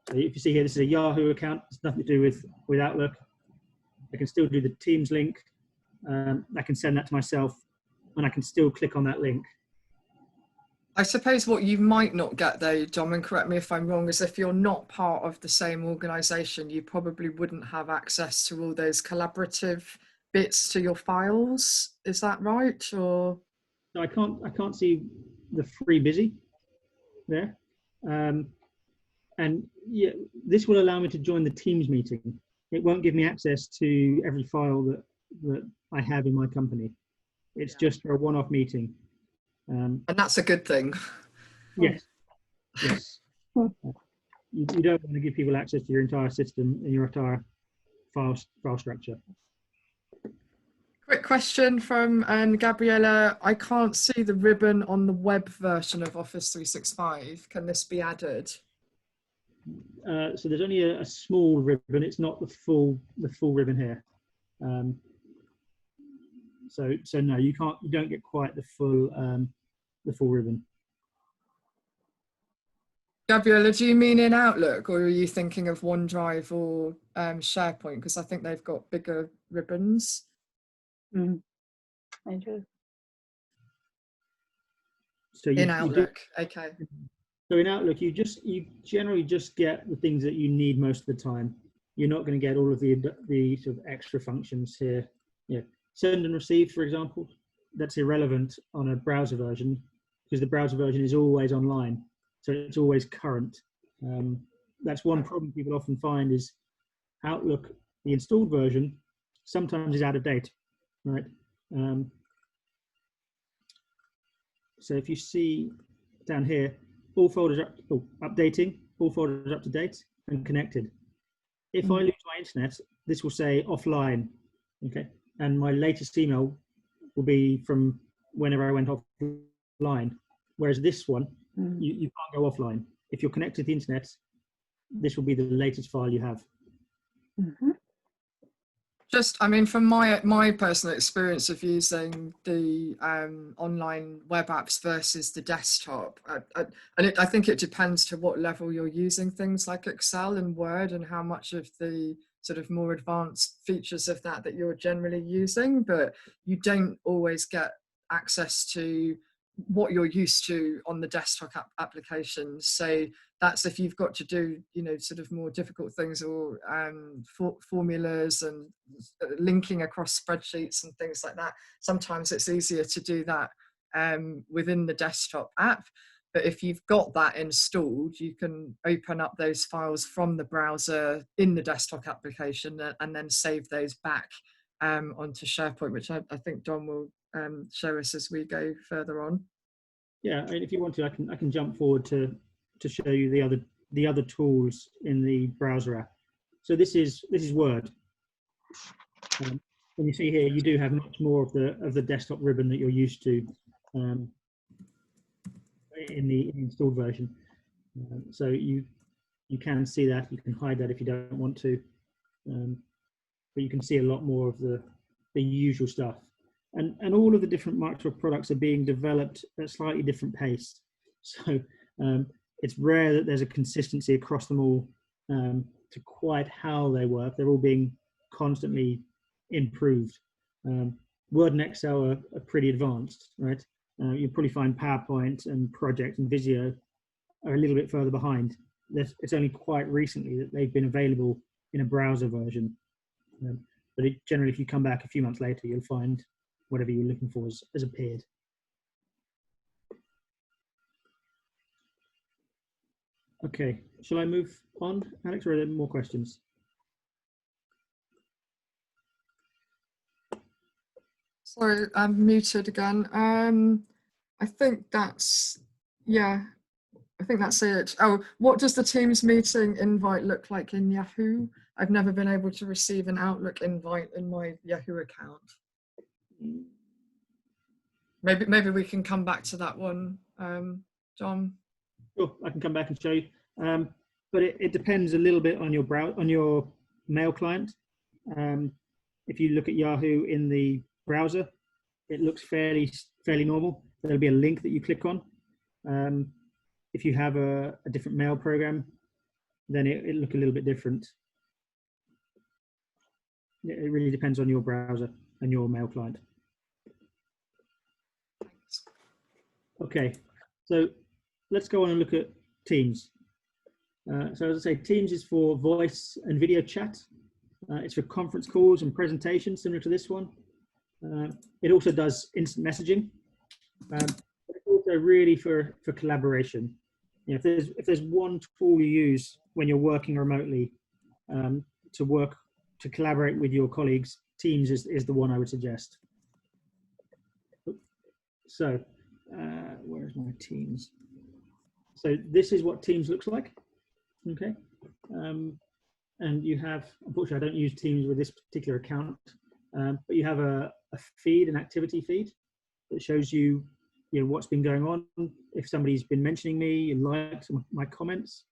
Speaker 1: So if you see here, this is a Yahoo account. It's nothing to do with Outlook. I can still do the Teams link. I can send that to myself, and I can still click on that link.
Speaker 2: I suppose what you might not get though, Dom, and correct me if I'm wrong, is if you're not part of the same organisation, you probably wouldn't have access to all those collaborative bits to your files. Is that right? Or
Speaker 1: so I can't see the free busy there. And yeah, this will allow me to join the Teams meeting. It won't give me access to every file that I have in my company. It's just for a one-off meeting.
Speaker 2: and that's a good thing.
Speaker 1: Yes. Yes. You don't want to give people access to your entire system and your entire file structure.
Speaker 2: Quick question from Gabriella. I can't see the ribbon on the web version of Office 365. Can this be added?
Speaker 1: So there's only a small ribbon. It's not the full ribbon here. So no, you don't get quite the full ribbon.
Speaker 2: Gabriella, do you mean in Outlook, or are you thinking of OneDrive or SharePoint? Because I think they've got bigger ribbons.
Speaker 4: I do.
Speaker 1: So
Speaker 2: In Outlook, okay.
Speaker 1: So in Outlook, you generally just get the things that you need most of the time. You're not going to get all of the sort of extra functions here. Yeah, send and receive, for example, that's irrelevant on a browser version because the browser version is always online, so it's always current. That's one problem people often find is Outlook, the installed version, sometimes is out of date, right? So if you see down here, all folders are updating, all folders up to date and connected. If I lose my internet, this will say offline, okay? And my latest email will be from whenever I went offline. Whereas this one, you can't go offline. If you're connected to the internet, this will be the latest file you have.
Speaker 2: Just, I mean, from my personal experience of using the online web apps versus the desktop, I think it depends to what level you're using things like Excel and Word and how much of the sort of more advanced features of that you're generally using, but you don't always get access to what you're used to on the desktop applications. So that's if you've got to do, sort of more difficult things or formulas and linking across spreadsheets and things like that. Sometimes it's easier to do that within the desktop app. But if you've got that installed, you can open up those files from the browser in the desktop application and then save those back onto SharePoint, which I think Don will show us as we go further on.
Speaker 1: Yeah, I mean, if you want to, I can jump forward to show you the other tools in the browser app. So this is Word. When you see here, you do have much more of the desktop ribbon that you're used to. in the installed version. So you can see that. You can hide that if you don't want to, but you can see a lot more of the usual stuff. And all of the different Microsoft products are being developed at a slightly different pace. So it's rare that there's a consistency across them all to quite how they work. They're all being constantly improved. Word and Excel are pretty advanced, right? You'll probably find PowerPoint and Project and Visio are a little bit further behind. It's only quite recently that they've been available in a browser version. But generally, if you come back a few months later, you'll find whatever you're looking for has appeared. Okay, shall I move on, Alex, or are there more questions?
Speaker 2: Sorry, I'm muted again. I think that's, yeah, I think that's it. Oh, what does the Teams meeting invite look like in Yahoo? I've never been able to receive an Outlook invite in my Yahoo account. Maybe we can come back to that one, John.
Speaker 1: Sure, I can come back and show you. But it depends a little bit on your mail client. If you look at Yahoo in the browser, it looks fairly normal. There'll be a link that you click on. If you have a different mail program, then it'll look a little bit different. It really depends on your browser and your mail client. Okay, so let's go on and look at Teams. So as I say, Teams is for voice and video chat. It's for conference calls and presentations, similar to this one. It also does instant messaging. But it's also really for collaboration. You know, if there's one tool you use when you're working remotely to collaborate with your colleagues, Teams is the one I would suggest. So where's my Teams? So this is what Teams looks like. Okay, and you have, unfortunately I don't use Teams with this particular account, but you have a feed, an activity feed that shows you what's been going on. If somebody's been mentioning me, you liked my comments.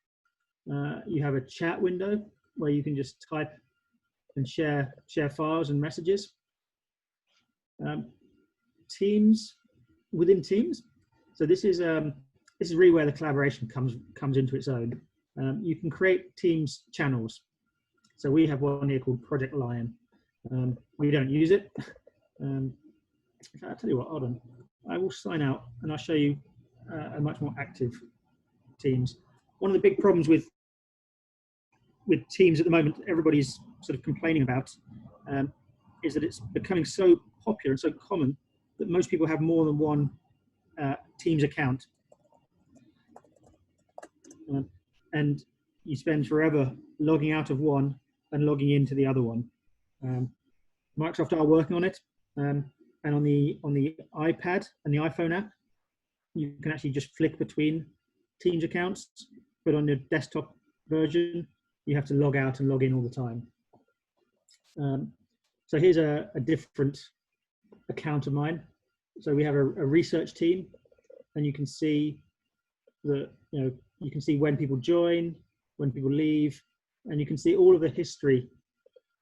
Speaker 1: You have a chat window where you can just type and share files and messages. Teams within Teams. So this is really where the collaboration comes into its own. You can create Teams channels. So we have one here called Project Lion. We don't use it. I'll tell you what, hold on. I will sign out and I'll show you a much more active Teams. One of the big problems with Teams at the moment, everybody's sort of complaining about, is that it's becoming so popular and so common that most people have more than one Teams account. And you spend forever logging out of one and logging into the other one. Microsoft are working on it, and on the iPad and the iPhone app, you can actually just flick between Teams accounts, but on the desktop version, you have to log out and log in all the time. So here's a different account of mine. So we have a research team, and you can see that you can see when people join, when people leave, and you can see all of the history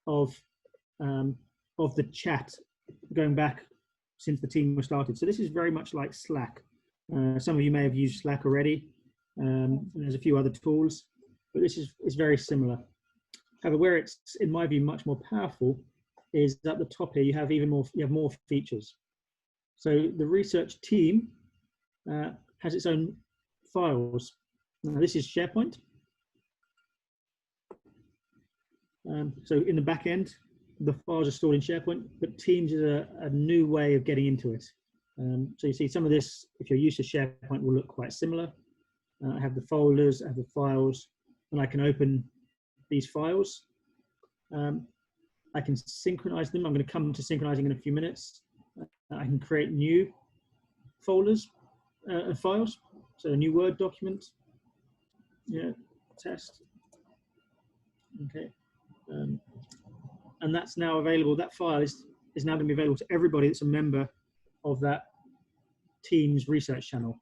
Speaker 1: of the chat going back since the team was started. So this is very much like Slack. Some of you may have used Slack already. There's a few other tools, but this is very similar. However, where it's, in my view, much more powerful is at the top here. You have more features. So the research team has its own files. Now this is SharePoint. So in the back end, the files are stored in SharePoint, but Teams is a new way of getting into it. So you see some of this, if you're used to SharePoint, will look quite similar. I have the folders, I have the files, and I can open these files. I can synchronize them. I'm going to come to synchronizing in a few minutes. I can create new folders and files. So a new Word document, test. Okay. And that's now available. That file is now going to be available to everybody that's a member of that Teams research channel.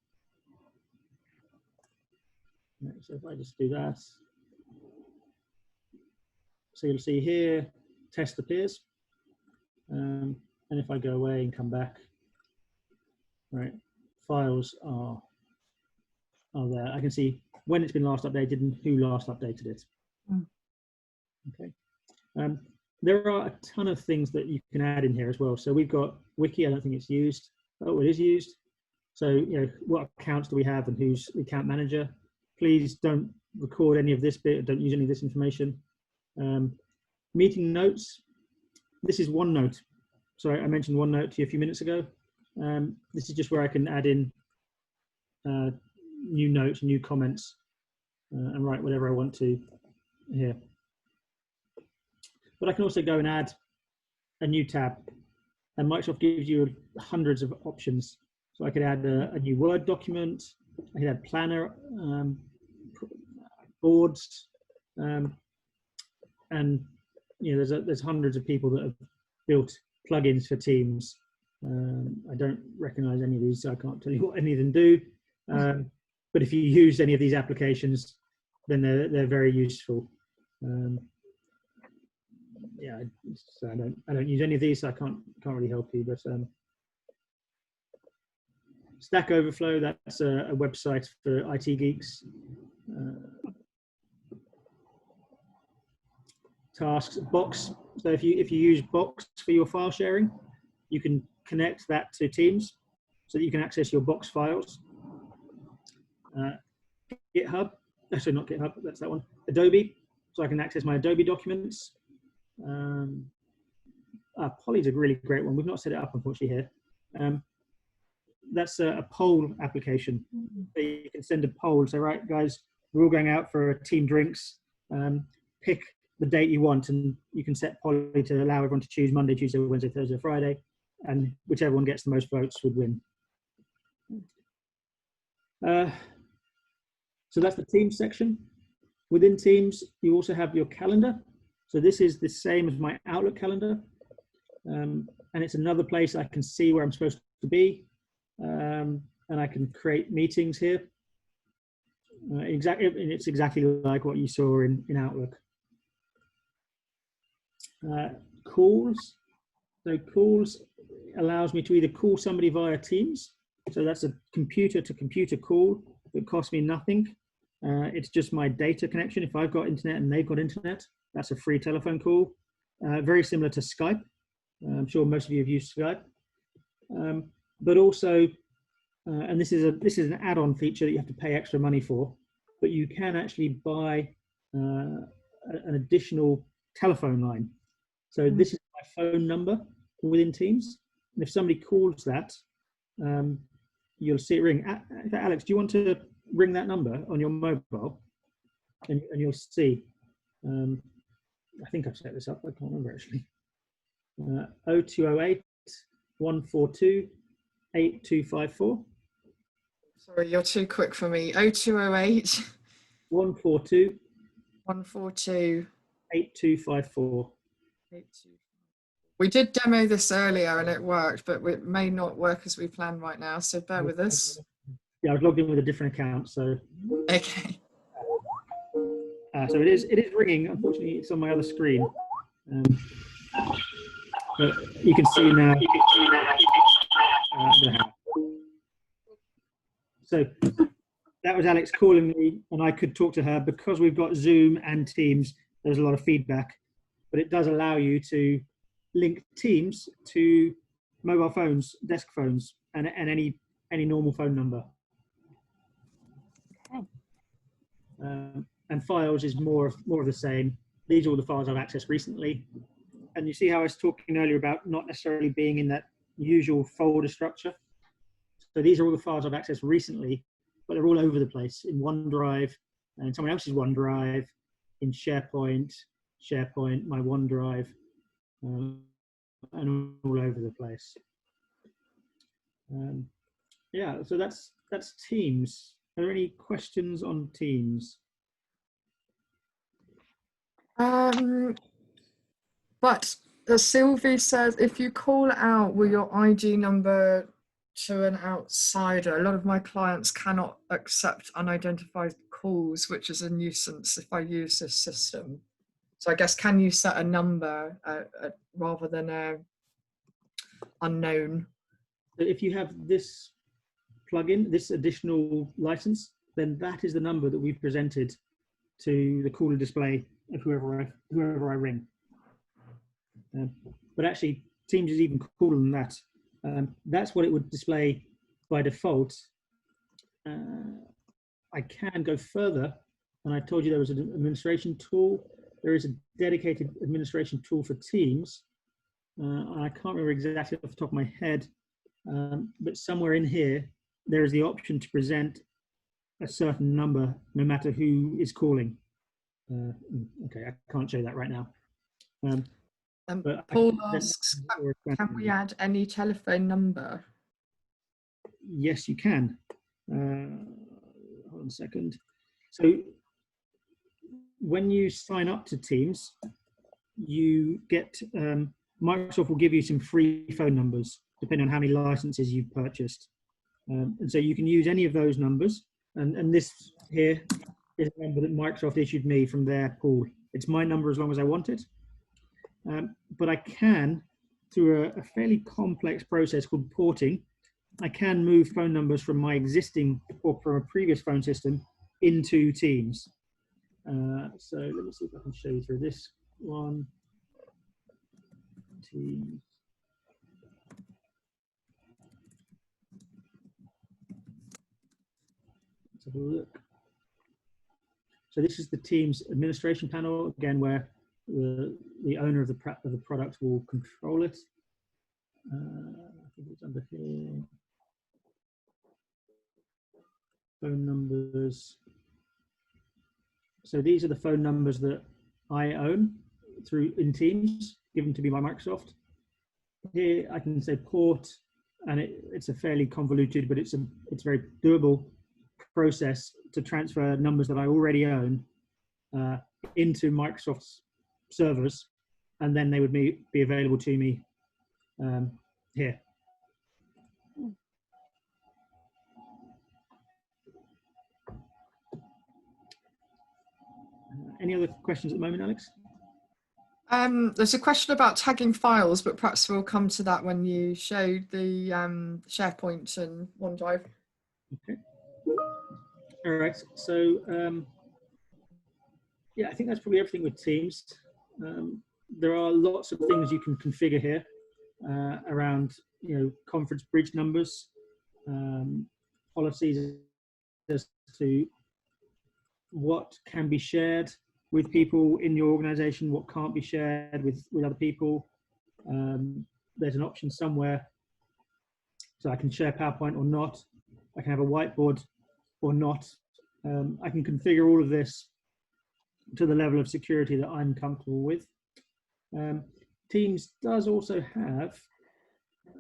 Speaker 1: Right, so if I just do that, so you'll see here, test appears. And if I go away and come back, right, files are there. I can see when it's been last updated and who last updated it. Okay. There are a ton of things that you can add in here as well. So we've got wiki. I don't think it's used. Oh, it is used. So, you know, what accounts do we have and who's the account manager? Please don't record any of this bit. Don't use any of this information. Meeting notes. This is OneNote. Sorry, I mentioned OneNote to you a few minutes ago. This is just where I can add in new notes, new comments, and write whatever I want to here. But I can also go and add a new tab. And Microsoft gives you hundreds of options. So I could add a new Word document. I could add planner, boards, and you know, there's hundreds of people that have built plugins for Teams. I don't recognize any of these, so I can't tell you what any of them do. But if you use any of these applications, then they're very useful. Yeah, so I don't use any of these, so I can't really help you. But Stack Overflow, that's a website for IT geeks. Tasks, Box. So if you use Box for your file sharing, you can connect that to Teams so that you can access your Box files. GitHub, actually not GitHub, that's that one. Adobe, so I can access my Adobe documents. Poly's a really great one. We've not set it up, unfortunately, here. That's a poll application. So you can send a poll. So, right, guys, we're all going out for team drinks. Pick the date you want, and you can set Poly to allow everyone to choose Monday, Tuesday, Wednesday, Thursday, Friday, and whichever one gets the most votes would win. So that's the Teams section. Within Teams, you also have your calendar. So this is the same as my Outlook calendar. And it's another place I can see where I'm supposed to be. And I can create meetings here. It's exactly like what you saw in Outlook. Calls. So calls allows me to either call somebody via Teams. So that's a computer-to-computer call that costs me nothing. It's just my data connection. If I've got internet and they've got internet, that's a free telephone call. Very similar to Skype. I'm sure most of you have used Skype. But also, and this is an add-on feature that you have to pay extra money for, but you can actually buy an additional telephone line. So this is my phone number within Teams. And if somebody calls that, you'll see it ring. Alex, do you want to ring that number on your mobile? And you'll see. I think I've set this up. I can't remember actually. 0208 142 8254.
Speaker 2: Sorry, you're too quick for me. 0208
Speaker 1: 142
Speaker 2: 142
Speaker 1: 8254.
Speaker 2: We did demo this earlier and it worked, but it may not work as we plan right now, so bear with us.
Speaker 1: Yeah, I was logged in with a different account, so.
Speaker 2: Okay.
Speaker 1: So it is ringing. Unfortunately, it's on my other screen. But you can see now. So that was Alex calling me, and I could talk to her because we've got Zoom and Teams. There's a lot of feedback, but it does allow you to link Teams to mobile phones, desk phones, and any normal phone number.
Speaker 4: Okay.
Speaker 1: And files is more of the same. These are all the files I've accessed recently. And you see how I was talking earlier about not necessarily being in that usual folder structure. So these are all the files I've accessed recently, but they're all over the place in OneDrive and someone else's OneDrive, in SharePoint, my OneDrive, and all over the place. Yeah, so that's Teams. Are there any questions on Teams?
Speaker 2: But as Sylvie says, if you call out with your ID number to an outsider. A lot of my clients cannot accept unidentified calls, which is a nuisance if I use this system. So I guess, can you set a number rather than a unknown?
Speaker 1: If you have this plugin, this additional license, then that is the number that we've presented to the caller display of whoever I ring. But actually, Teams is even cooler than that. That's what it would display by default. I can go further, and I told you there was an administration tool. There is a dedicated administration tool for Teams. I can't remember exactly off the top of my head, but somewhere in here, there is the option to present a certain number, no matter who is calling. Okay, I can't show you that right now. But
Speaker 2: Paul asks, can we add any telephone number?
Speaker 1: Yes, you can. Hold on a second. So when you sign up to Teams, you get, Microsoft will give you some free phone numbers, depending on how many licenses you've purchased. And so you can use any of those numbers. And this here is a number that Microsoft issued me from their pool. It's my number as long as I want it. But I can, through a fairly complex process called porting, I can move phone numbers from my existing or from a previous phone system into Teams. So let me see if I can show you through this one. Teams. Let's have a look. So this is the Teams administration panel, again, where the owner of the product will control it. I think it's under here. Phone numbers. So these are the phone numbers that I own in Teams, given to me by Microsoft. Here I can say port, and it's a fairly convoluted, but it's very doable process to transfer numbers that I already own into Microsoft's servers, and then they would be available to me here. Any other questions at the moment, Alex?
Speaker 2: There's a question about tagging files, but perhaps we'll come to that when you show the SharePoint and OneDrive.
Speaker 1: Okay. All right. So yeah, I think that's probably everything with Teams. There are lots of things you can configure here around, conference bridge numbers, policies as to what can be shared with people in your organization, what can't be shared with other people. There's an option somewhere, so I can share PowerPoint or not. I can have a whiteboard or not. I can configure all of this to the level of security that I'm comfortable with. Teams does also have, I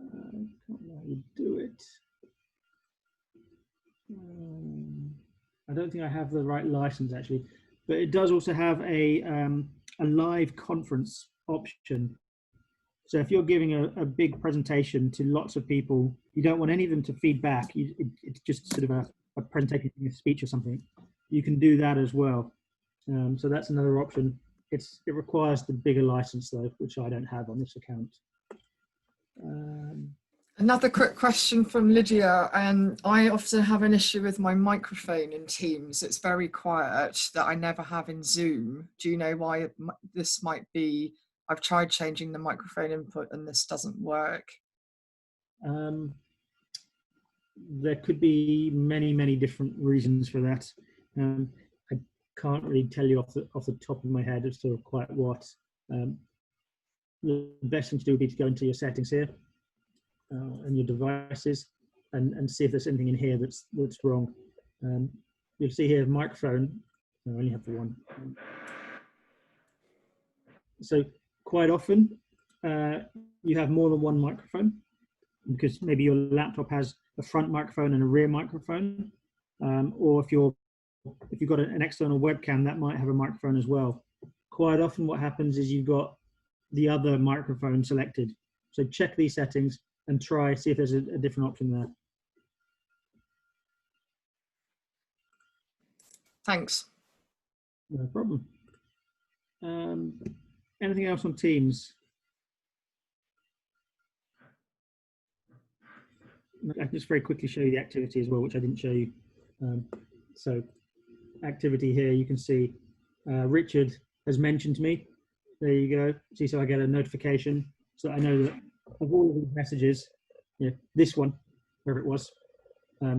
Speaker 1: can't know how you do it. I don't think I have the right license actually, but it does also have a live conference option. So if you're giving a big presentation to lots of people, you don't want any of them to feed back. It's just sort of a presentation, a speech or something. You can do that as well. So that's another option. It requires the bigger license though, which I don't have on this account.
Speaker 2: Another quick question from Lydia. I often have an issue with my microphone in Teams. It's very quiet, that I never have in Zoom. Do you know why this might be? I've tried changing the microphone input and this doesn't work.
Speaker 1: There could be many, many different reasons for that. I can't really tell you off the top of my head as to quite what. The best thing to do would be to go into your settings here and your devices and see if there's anything in here that's wrong. You'll see here microphone. I only have the one. So quite often you have more than one microphone because maybe your laptop has a front microphone and a rear microphone, or if you've got an external webcam, that might have a microphone as well. Quite often what happens is you've got the other microphone selected. So check these settings and try, see if there's a different option there.
Speaker 2: Thanks.
Speaker 1: No problem. Anything else on Teams? I can just very quickly show you the activity as well, which I didn't show you. So activity here, you can see Richard has mentioned me. There you go. See, so I get a notification so that I know that of all of these messages, this one, wherever it was,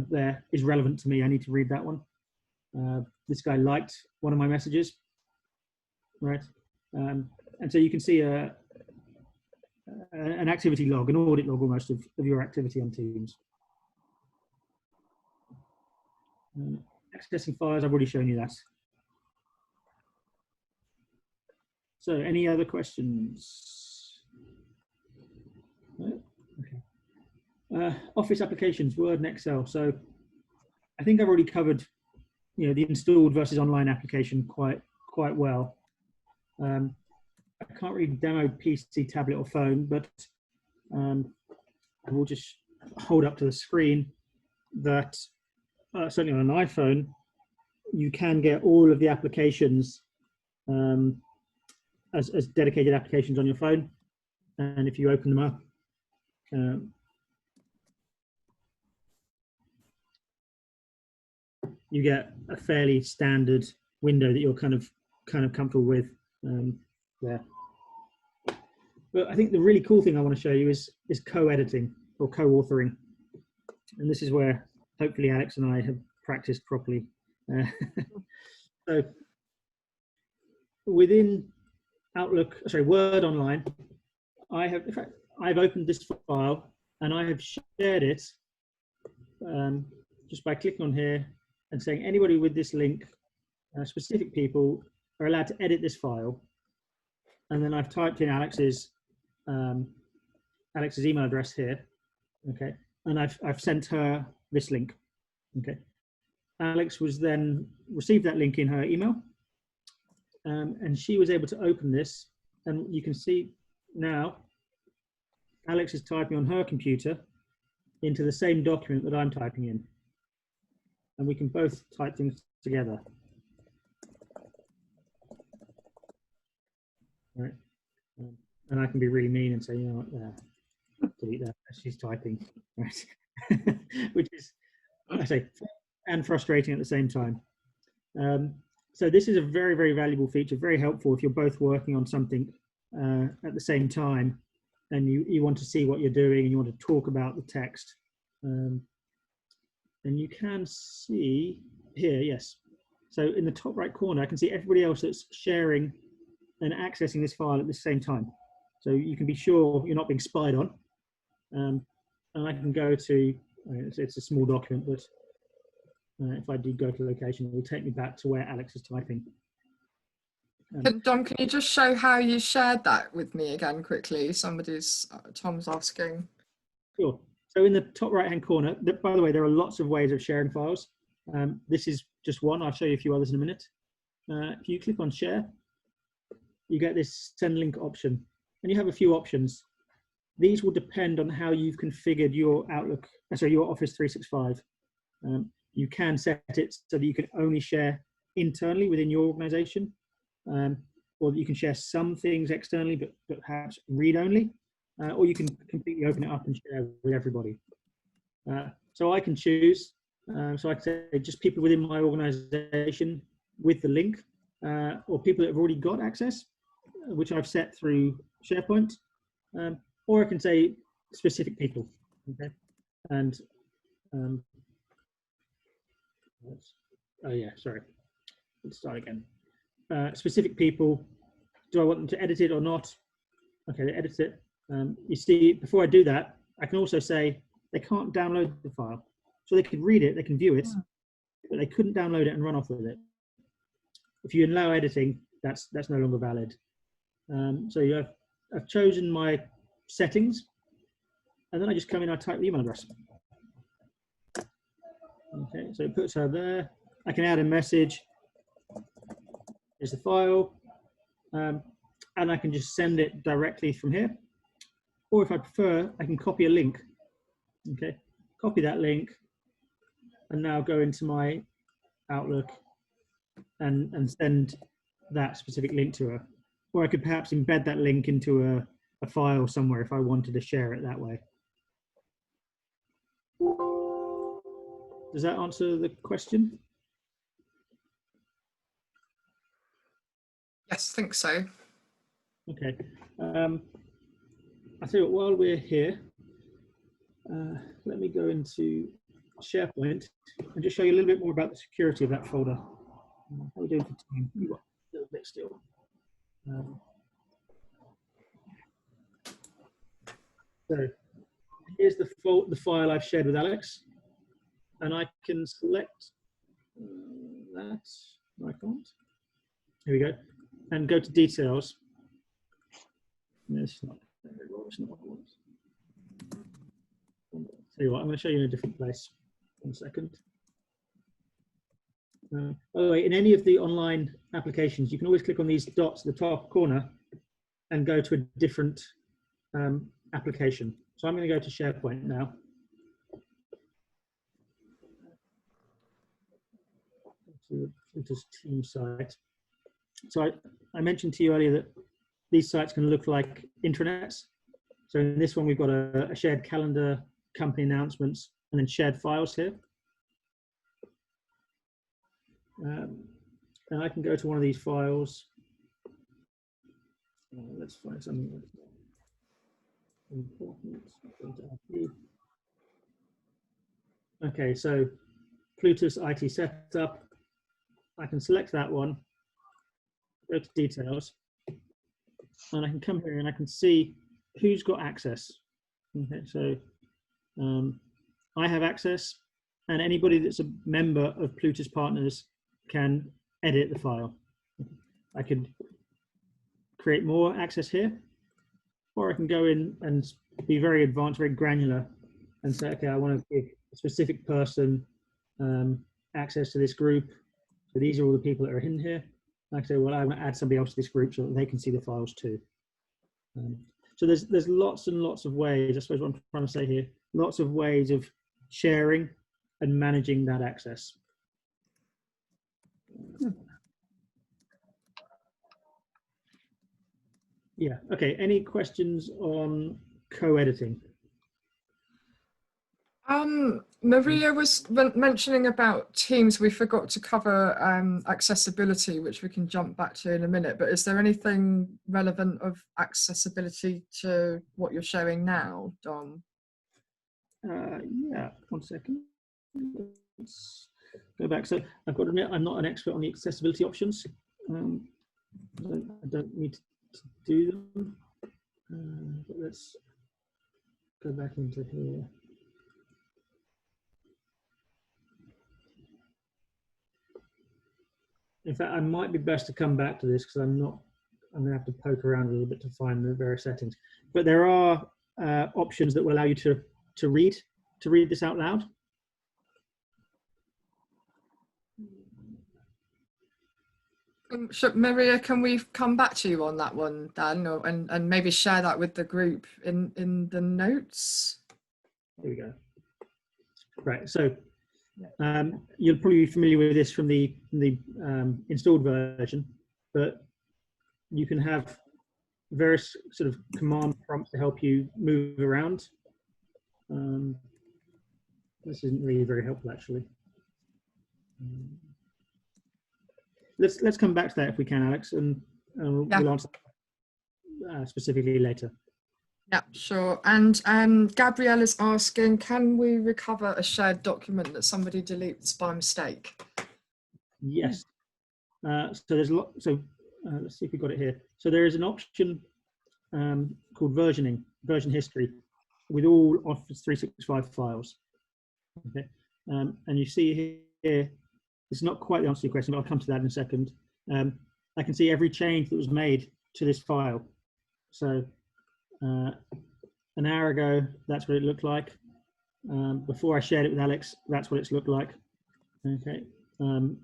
Speaker 1: there is relevant to me. I need to read that one. This guy liked one of my messages, right? And so you can see an activity log, an audit log almost of your activity on Teams. Accessing files, I've already shown you that. So any other questions? No? Okay. Office applications, Word and Excel. So I think I've already covered, the installed versus online application quite well. I can't really demo PC, tablet or phone, but I will just hold up to the screen that certainly on an iPhone, you can get all of the applications as dedicated applications on your phone. And if you open them up, you get a fairly standard window that you're kind of comfortable with there. But I think the really cool thing I want to show you is co-editing or co-authoring. And this is where hopefully Alex and I have practiced properly. So within Word Online, I've opened this file and I have shared it just by clicking on here and saying anybody with this link, specific people are allowed to edit this file. And then I've typed in Alex's email address here, okay, and I've sent her this link, okay. Alex was then received that link in her email, and she was able to open this, and you can see now Alex is typing on her computer into the same document that I'm typing in, and we can both type things together. Right. And I can be really mean and say, delete that. She's typing, right? Which is, I say, and frustrating at the same time. So this is a very, very valuable feature, very helpful if you're both working on something at the same time, and you want to see what you're doing and you want to talk about the text. And you can see here, yes. So in the top right corner, I can see everybody else that's sharing and accessing this file at the same time. So you can be sure you're not being spied on. And I can go to, it's a small document, but if I do go to location, it will take me back to where Alex is typing.
Speaker 2: Dom, can you just show how you shared that with me again quickly? Tom's asking.
Speaker 1: Sure. So in the top right-hand corner, by the way, there are lots of ways of sharing files. This is just one. I'll show you a few others in a minute. If you click on share, you get this send link option, and you have a few options. These will depend on how you've configured your your Office 365. You can set it so that you can only share internally within your organization, or that you can share some things externally, but perhaps read only, or you can completely open it up and share with everybody. So I can choose, so I can say just people within my organization with the link, or people that have already got access, which I've set through SharePoint, or I can say specific people, okay? And, oh yeah, sorry, let's start again. Specific people, do I want them to edit it or not? Okay, they edit it. You see, before I do that, I can also say they can't download the file. So they can read it, they can view it, but they couldn't download it and run off with it. If you allow editing, that's no longer valid. So I've chosen my settings, and then I just come in, I type the email address. Okay, so it puts her there. I can add a message. Here's the file, and I can just send it directly from here. or if I prefer, I can copy a link. Okay, copy that link, and now go into my Outlook and send that specific link to her. Or I could perhaps embed that link into a file somewhere if I wanted to share it that way. Does that answer the question?
Speaker 2: Yes, I think so.
Speaker 1: Okay. I tell you what, while we're here, let me go into SharePoint and just show you a little bit more about the security of that folder. How are we doing for time? We've got a little bit still. So here's the file I've shared with Alex, and I can select that. No, I can't. Here we go, and go to details. No, it's not what I want. Tell you what, I'm going to show you in a different place. 1 second. By the way, in any of the online applications, you can always click on these dots at the top corner and go to a different application. So I'm going to go to SharePoint now. To the team site. So I mentioned to you earlier that these sites can look like intranets. So in this one, we've got a shared calendar, company announcements, and then shared files here. And I can go to one of these files. Let's find something that's important. Okay, so Plutus IT setup. I can select that one, go to details, and I can come here and I can see who's got access. Okay, so I have access, and anybody that's a member of Plutus Partners can edit the file. I could create more access here, or I can go in and be very advanced, very granular, and say, okay, I want to give a specific person access to this group. So these are all the people that are in here. Like I say, well, I want to add somebody else to this group so that they can see the files too. So there's lots and lots of ways, I suppose what I'm trying to say here, lots of ways of sharing and managing that access. Yeah, okay, any questions on co-editing?
Speaker 2: Maria was mentioning about Teams. We forgot to cover accessibility, which we can jump back to in a minute, but is there anything relevant of accessibility to what you're showing now, Dom?
Speaker 1: Yeah, 1 second. Let's go back. So I've got to admit, I'm not an expert on the accessibility options. I don't need to do them. But let's go back into here. In fact, I might be best to come back to this because I'm going to have to poke around a little bit to find the various settings. But there are options that will allow you to read this out loud.
Speaker 2: Maria, can we come back to you on that one, Dan, and maybe share that with the group in the notes?
Speaker 1: Here we go. Right, so you'll probably be familiar with this from the installed version, but you can have various sort of command prompts to help you move around. This isn't really very helpful, actually. Let's come back to that if we can, Alex, and we'll answer specifically later.
Speaker 2: Yeah, sure. And Gabrielle is asking, can we recover a shared document that somebody deletes by mistake?
Speaker 1: Yes. So there's a lot. So let's see if we got it here. So there is an option called version history with all Office 365 files. Okay. And you see here, it's not quite the answer to your question, but I'll come to that in a second. I can see every change that was made to this file. So an hour ago, that's what it looked like. Before I shared it with Alex, that's what it's looked like. Okay. And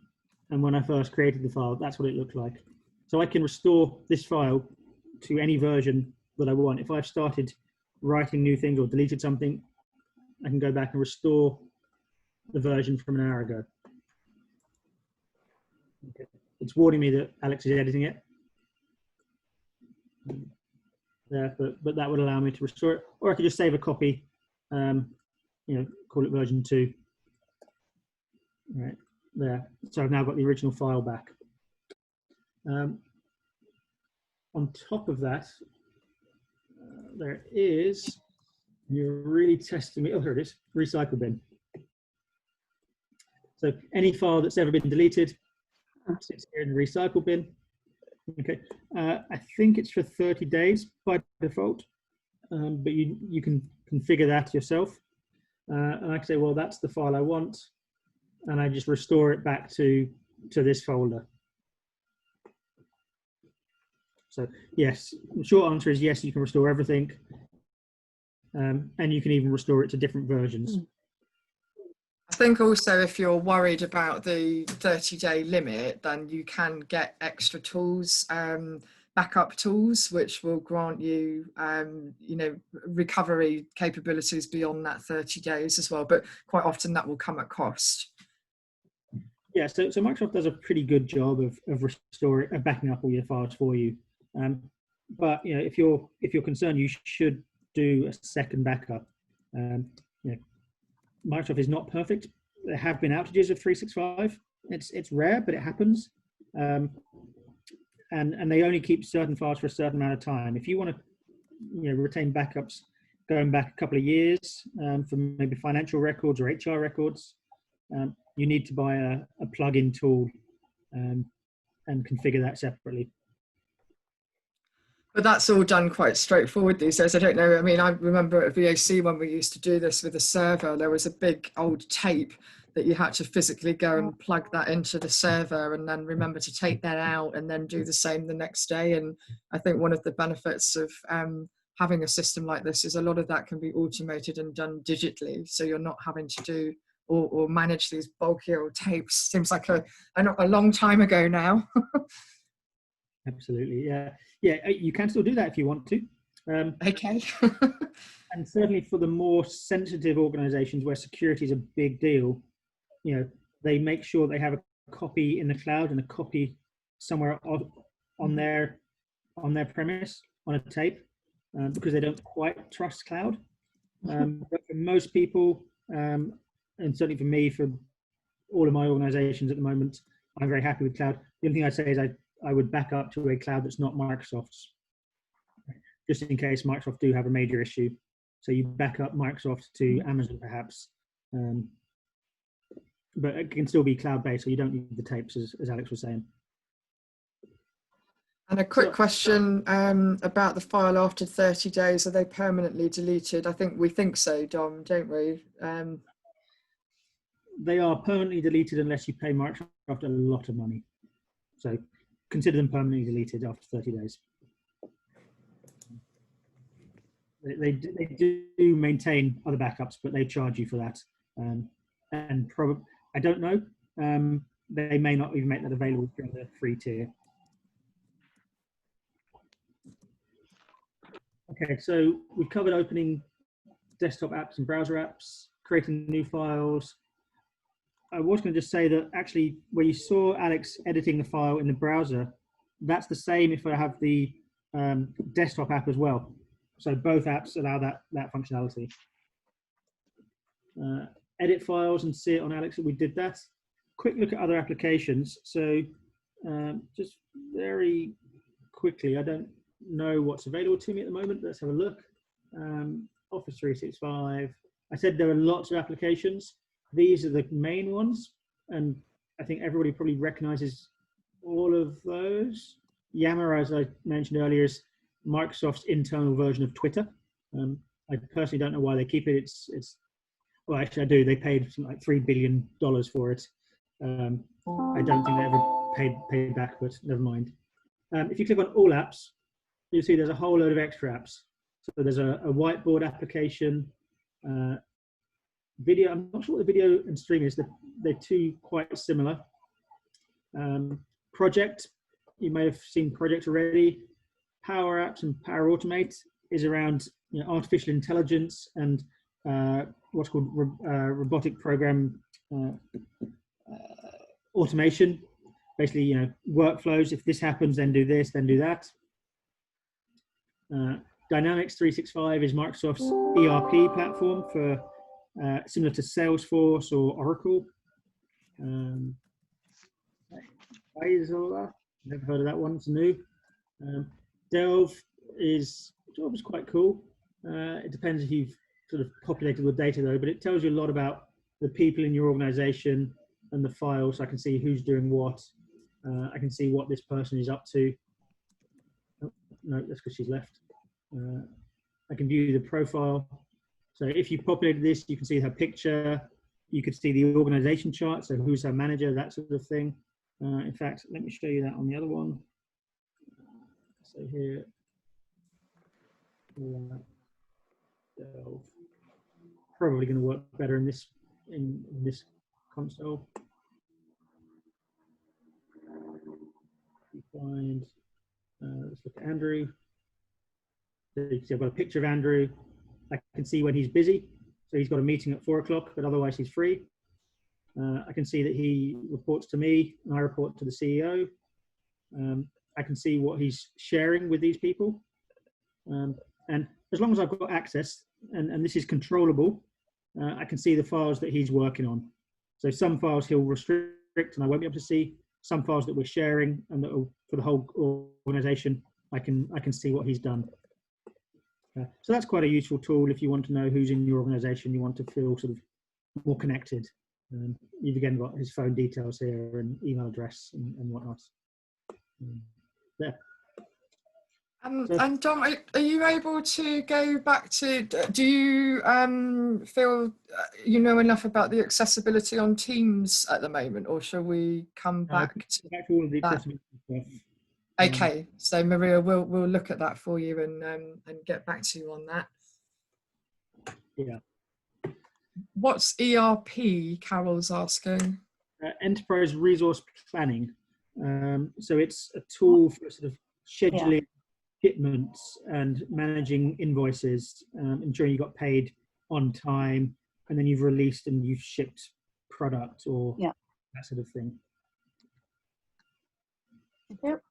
Speaker 1: when I first created the file, that's what it looked like. So I can restore this file to any version that I want. If I've started writing new things or deleted something, I can go back and restore the version from an hour ago. Okay. It's warning me that Alex is editing it. There, but that would allow me to restore it, or I could just save a copy, call it version 2. Right there. So I've now got the original file back. On top of that, there is, you're really testing me. Oh, here it is, recycle bin. So any file that's ever been deleted sits here in the recycle bin. Okay, I think it's for 30 days by default, but you can configure that yourself. And I can say, well, that's the file I want, and I just restore it back to this folder. So yes, the short answer is yes, you can restore everything, and you can even restore it to different versions.
Speaker 2: I think also if you're worried about the 30-day limit, then you can get extra tools, backup tools, which will grant you, recovery capabilities beyond that 30 days as well. But quite often that will come at cost.
Speaker 1: Yeah, so Microsoft does a pretty good job of restoring, backing up all your files for you. But if you're concerned, you should do a second backup. Microsoft is not perfect. There have been outages of 365. It's rare, but it happens. And they only keep certain files for a certain amount of time. If you want to retain backups going back a couple of years for maybe financial records or HR records, you need to buy a plug-in tool and configure that separately.
Speaker 2: But that's all done quite straightforward these days. I don't know. I mean, I remember at VAC when we used to do this with a server, there was a big old tape that you had to physically go and plug that into the server and then remember to take that out and then do the same the next day. And I think one of the benefits of having a system like this is a lot of that can be automated and done digitally. So you're not having to do or manage these bulky old tapes. Seems like a long time ago now.
Speaker 1: Absolutely, yeah. You can still do that if you want to.
Speaker 2: Okay.
Speaker 1: And certainly for the more sensitive organizations where security is a big deal, they make sure they have a copy in the cloud and a copy somewhere on their premise on a tape, because they don't quite trust cloud. But for most people, and certainly for me, for all of my organizations at the moment, I'm very happy with cloud. The only thing I'd say is I would back up to a cloud that's not Microsoft's, just in case Microsoft do have a major issue. So you back up Microsoft to Amazon perhaps, but it can still be cloud-based, so you don't need the tapes, as Alex was saying.
Speaker 2: And a quick question about the file after 30 days. Are they permanently deleted? I think we think so, Dom, don't we?
Speaker 1: They are permanently deleted unless you pay Microsoft a lot of money. So consider them permanently deleted after 30 days. They do maintain other backups, but they charge you for that. And probably, I don't know, they may not even make that available during the free tier. Okay, so we've covered opening desktop apps and browser apps, creating new files. I was going to just say that actually where you saw Alex editing the file in the browser, that's the same if I have the desktop app as well. So both apps allow that functionality. Edit files and see it on Alex, we did that. Quick look at other applications. So just very quickly, I don't know what's available to me at the moment. Let's have a look. Office 365. I said there are lots of applications. These are the main ones, and I think everybody probably recognizes all of those. Yammer, as I mentioned earlier, is Microsoft's internal version of Twitter. I personally don't know why they keep it. Well, actually I do. They paid something like $3 billion for it. I don't think they ever paid back, but never mind. If you click on all apps, you'll see there's a whole load of extra apps. So there's a whiteboard application, video. I'm not sure what the video and stream is. They're two quite similar. Project, you may have seen Project already. Power Apps and Power Automate is around artificial intelligence and what's called robotic program automation. Basically, workflows. If this happens, then do this, then do that. Dynamics 365 is Microsoft's ERP platform for similar to Salesforce or Oracle. Islington, never heard of that one. It's new. Delve is quite cool. It depends if you've sort of populated with data though, but it tells you a lot about the people in your organization and the files. So I can see who's doing what. I can see what this person is up to. Oh, no, that's because she's left. I can view the profile. So if you populated this, you can see her picture. You could see the organization chart. So who's her manager, that sort of thing. In fact, let me show you that on the other one. So here, probably going to work better in this console. You find, let's look at Andrew. So you can see I've got a picture of Andrew. I can see when he's busy. So he's got a meeting at 4 o'clock, but otherwise he's free. I can see that he reports to me and I report to the CEO. I can see what he's sharing with these people. And as long as I've got access, and this is controllable, I can see the files that he's working on. So some files he'll restrict and I won't be able to see. Some files that we're sharing and that are for the whole organization, I can see what he's done. So that's quite a useful tool if you want to know who's in your organization, you want to feel sort of more connected. You've again got his phone details here and email address and whatnot. There.
Speaker 2: And Dom, are you able to go back to, do you feel you know enough about the accessibility on Teams at the moment, or shall we come back to
Speaker 1: all of the
Speaker 2: that?
Speaker 1: accessibility stuff.
Speaker 2: Okay, so Maria, we'll look at that for you and get back to you on that.
Speaker 1: Yeah.
Speaker 2: What's ERP? Carol's asking.
Speaker 1: Enterprise resource planning. So it's a tool for sort of scheduling shipments and managing invoices, ensuring you got paid on time, and then you've released and you've shipped product or that sort of thing.
Speaker 4: Yep.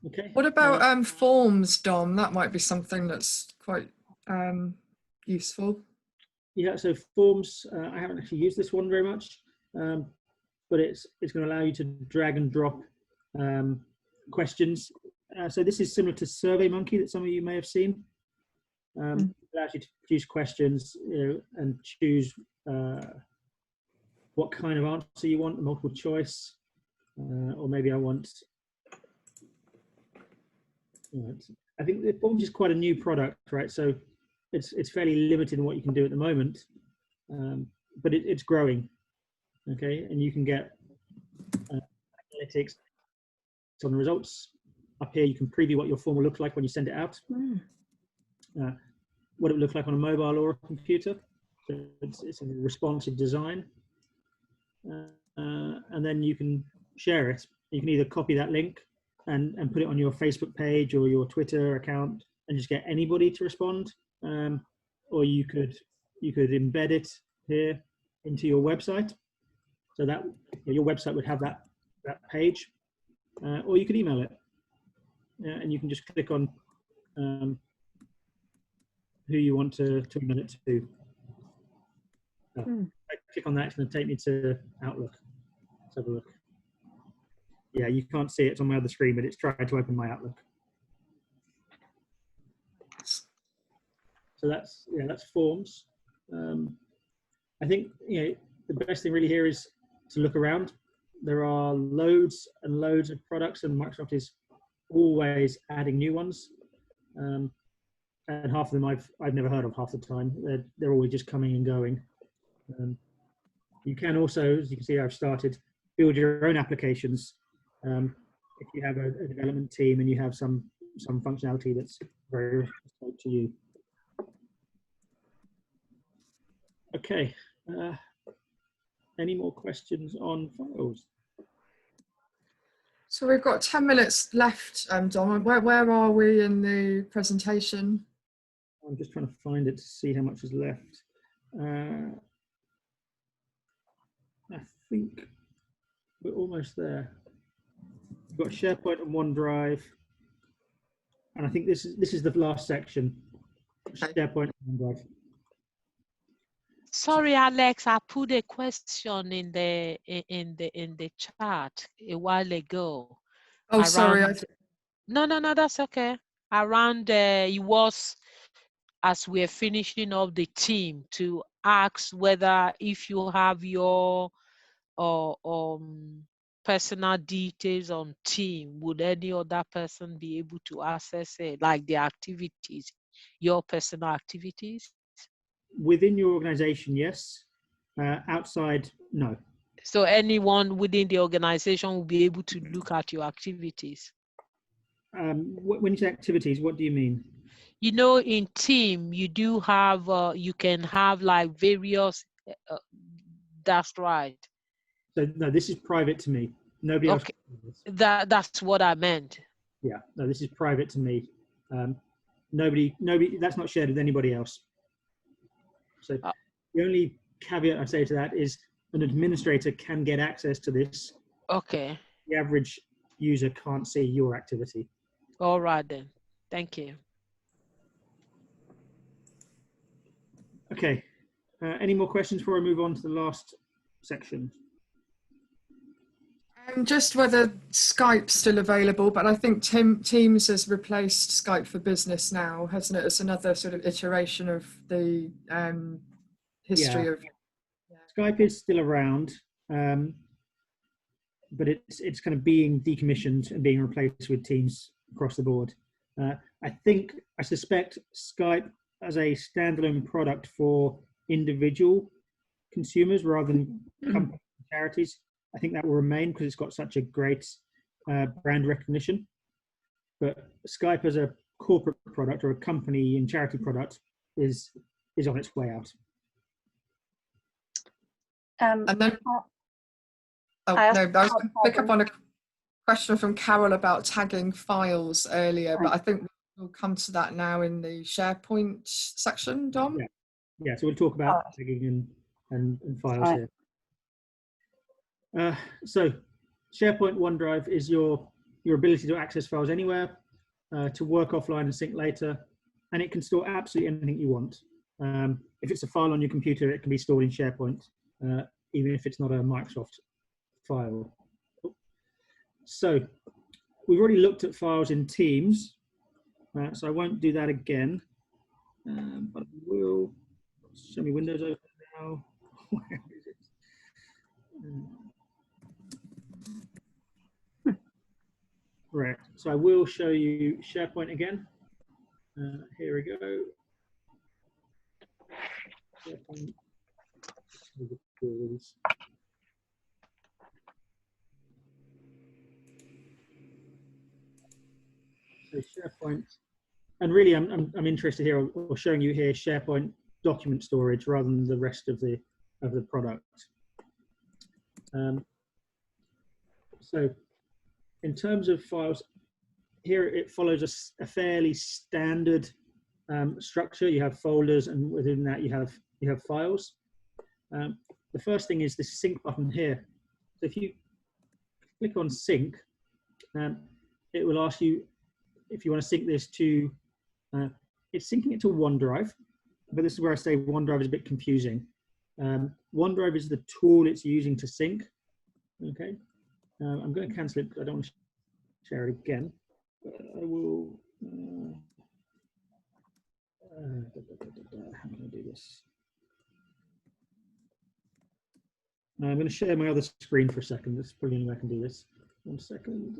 Speaker 1: Okay.
Speaker 2: What about forms, Dom? That might be something that's quite useful.
Speaker 1: Yeah, so forms, I haven't actually used this one very much, but it's going to allow you to drag and drop questions. So this is similar to SurveyMonkey that some of you may have seen. It allows you to choose questions and choose what kind of answer you want, a multiple choice, or maybe I want. I think the forms is quite a new product, right? So it's fairly limited in what you can do at the moment, but it's growing. Okay, and you can get analytics on the results. Up here, you can preview what your form will look like when you send it out. What it would look like on a mobile or a computer. So it's a responsive design. And then you can share it. You can either copy that link and put it on your Facebook page or your Twitter account and just get anybody to respond. Or you could embed it here into your website. So that your website would have that page. Or you could email it. And you can just click on who you want to email it to. I click on that, it's going to take me to Outlook. Let's have a look. Yeah, you can't see it, it's on my other screen, but it's trying to open my Outlook. So that's forms. I think the best thing really here is to look around. There are loads and loads of products, and Microsoft is always adding new ones. And half of them I've never heard of half the time. They're always just coming and going. You can also, as you can see, I've started build your own applications. If you have a development team and you have some functionality that's very responsive to you. Okay. Any more questions on files?
Speaker 2: So we've got 10 minutes left, Dom. Where are we in the presentation?
Speaker 1: I'm just trying to find it to see how much is left. I think we're almost there. We've got SharePoint and OneDrive, and I think this is the last section. SharePoint and OneDrive.
Speaker 6: Sorry, Alex, I put a question in the chat a while ago.
Speaker 2: Oh, sorry.
Speaker 6: No, that's okay. Around it was as we're finishing up the team to ask whether if you have your personal details on team, would any other person be able to access it, like the activities, your personal activities?
Speaker 1: Within your organization, yes. Outside, no.
Speaker 6: So anyone within the organization will be able to look at your activities.
Speaker 1: When you say activities, what do you mean?
Speaker 6: You know, in team, you do have, you can have like various, that's right.
Speaker 1: So no, this is private to me. Nobody else.
Speaker 6: Okay, that's what I meant.
Speaker 1: Yeah, no, this is private to me. Nobody, that's not shared with anybody else. So the only caveat I say to that is an administrator can get access to this.
Speaker 6: Okay.
Speaker 1: The average user can't see your activity.
Speaker 6: All right then. Thank you.
Speaker 1: Okay. Any more questions before I move on to the last section?
Speaker 2: Just whether Skype's still available, but I think Teams has replaced Skype for Business now, hasn't it? It's another sort of iteration of the history of. Yeah.
Speaker 1: Skype is still around, but it's kind of being decommissioned and being replaced with Teams across the board. I suspect Skype as a standalone product for individual consumers rather than company charities, I think that will remain because it's got such a great brand recognition. But Skype as a corporate product or a company and charity product is on its way out.
Speaker 2: And then, I was going to pick up on a question from Carol about tagging files earlier, but I think we'll come to that now in the SharePoint section, Dom.
Speaker 1: Yeah, so we'll talk about tagging and files here. So SharePoint OneDrive is your ability to access files anywhere, to work offline and sync later, and it can store absolutely anything you want. If it's a file on your computer, it can be stored in SharePoint, even if it's not a Microsoft file. So we've already looked at files in Teams, so I won't do that again, but I will show me Windows open now. Where is it? Right, so I will show you SharePoint again. Here we go. SharePoint. So SharePoint, and really I'm interested here, or showing you here SharePoint document storage rather than the rest of the product. So in terms of files, here it follows a fairly standard structure. You have folders, and within that you have files. The first thing is this sync button here. So if you click on sync, it will ask you if you want to sync this to, it's syncing it to OneDrive, but this is where I say OneDrive is a bit confusing. OneDrive is the tool it's using to sync. Okay, I'm going to cancel it because I don't want to share it again. I will. How can I do this? I'm going to share my other screen for a second. That's probably the only way I can do this. 1 second.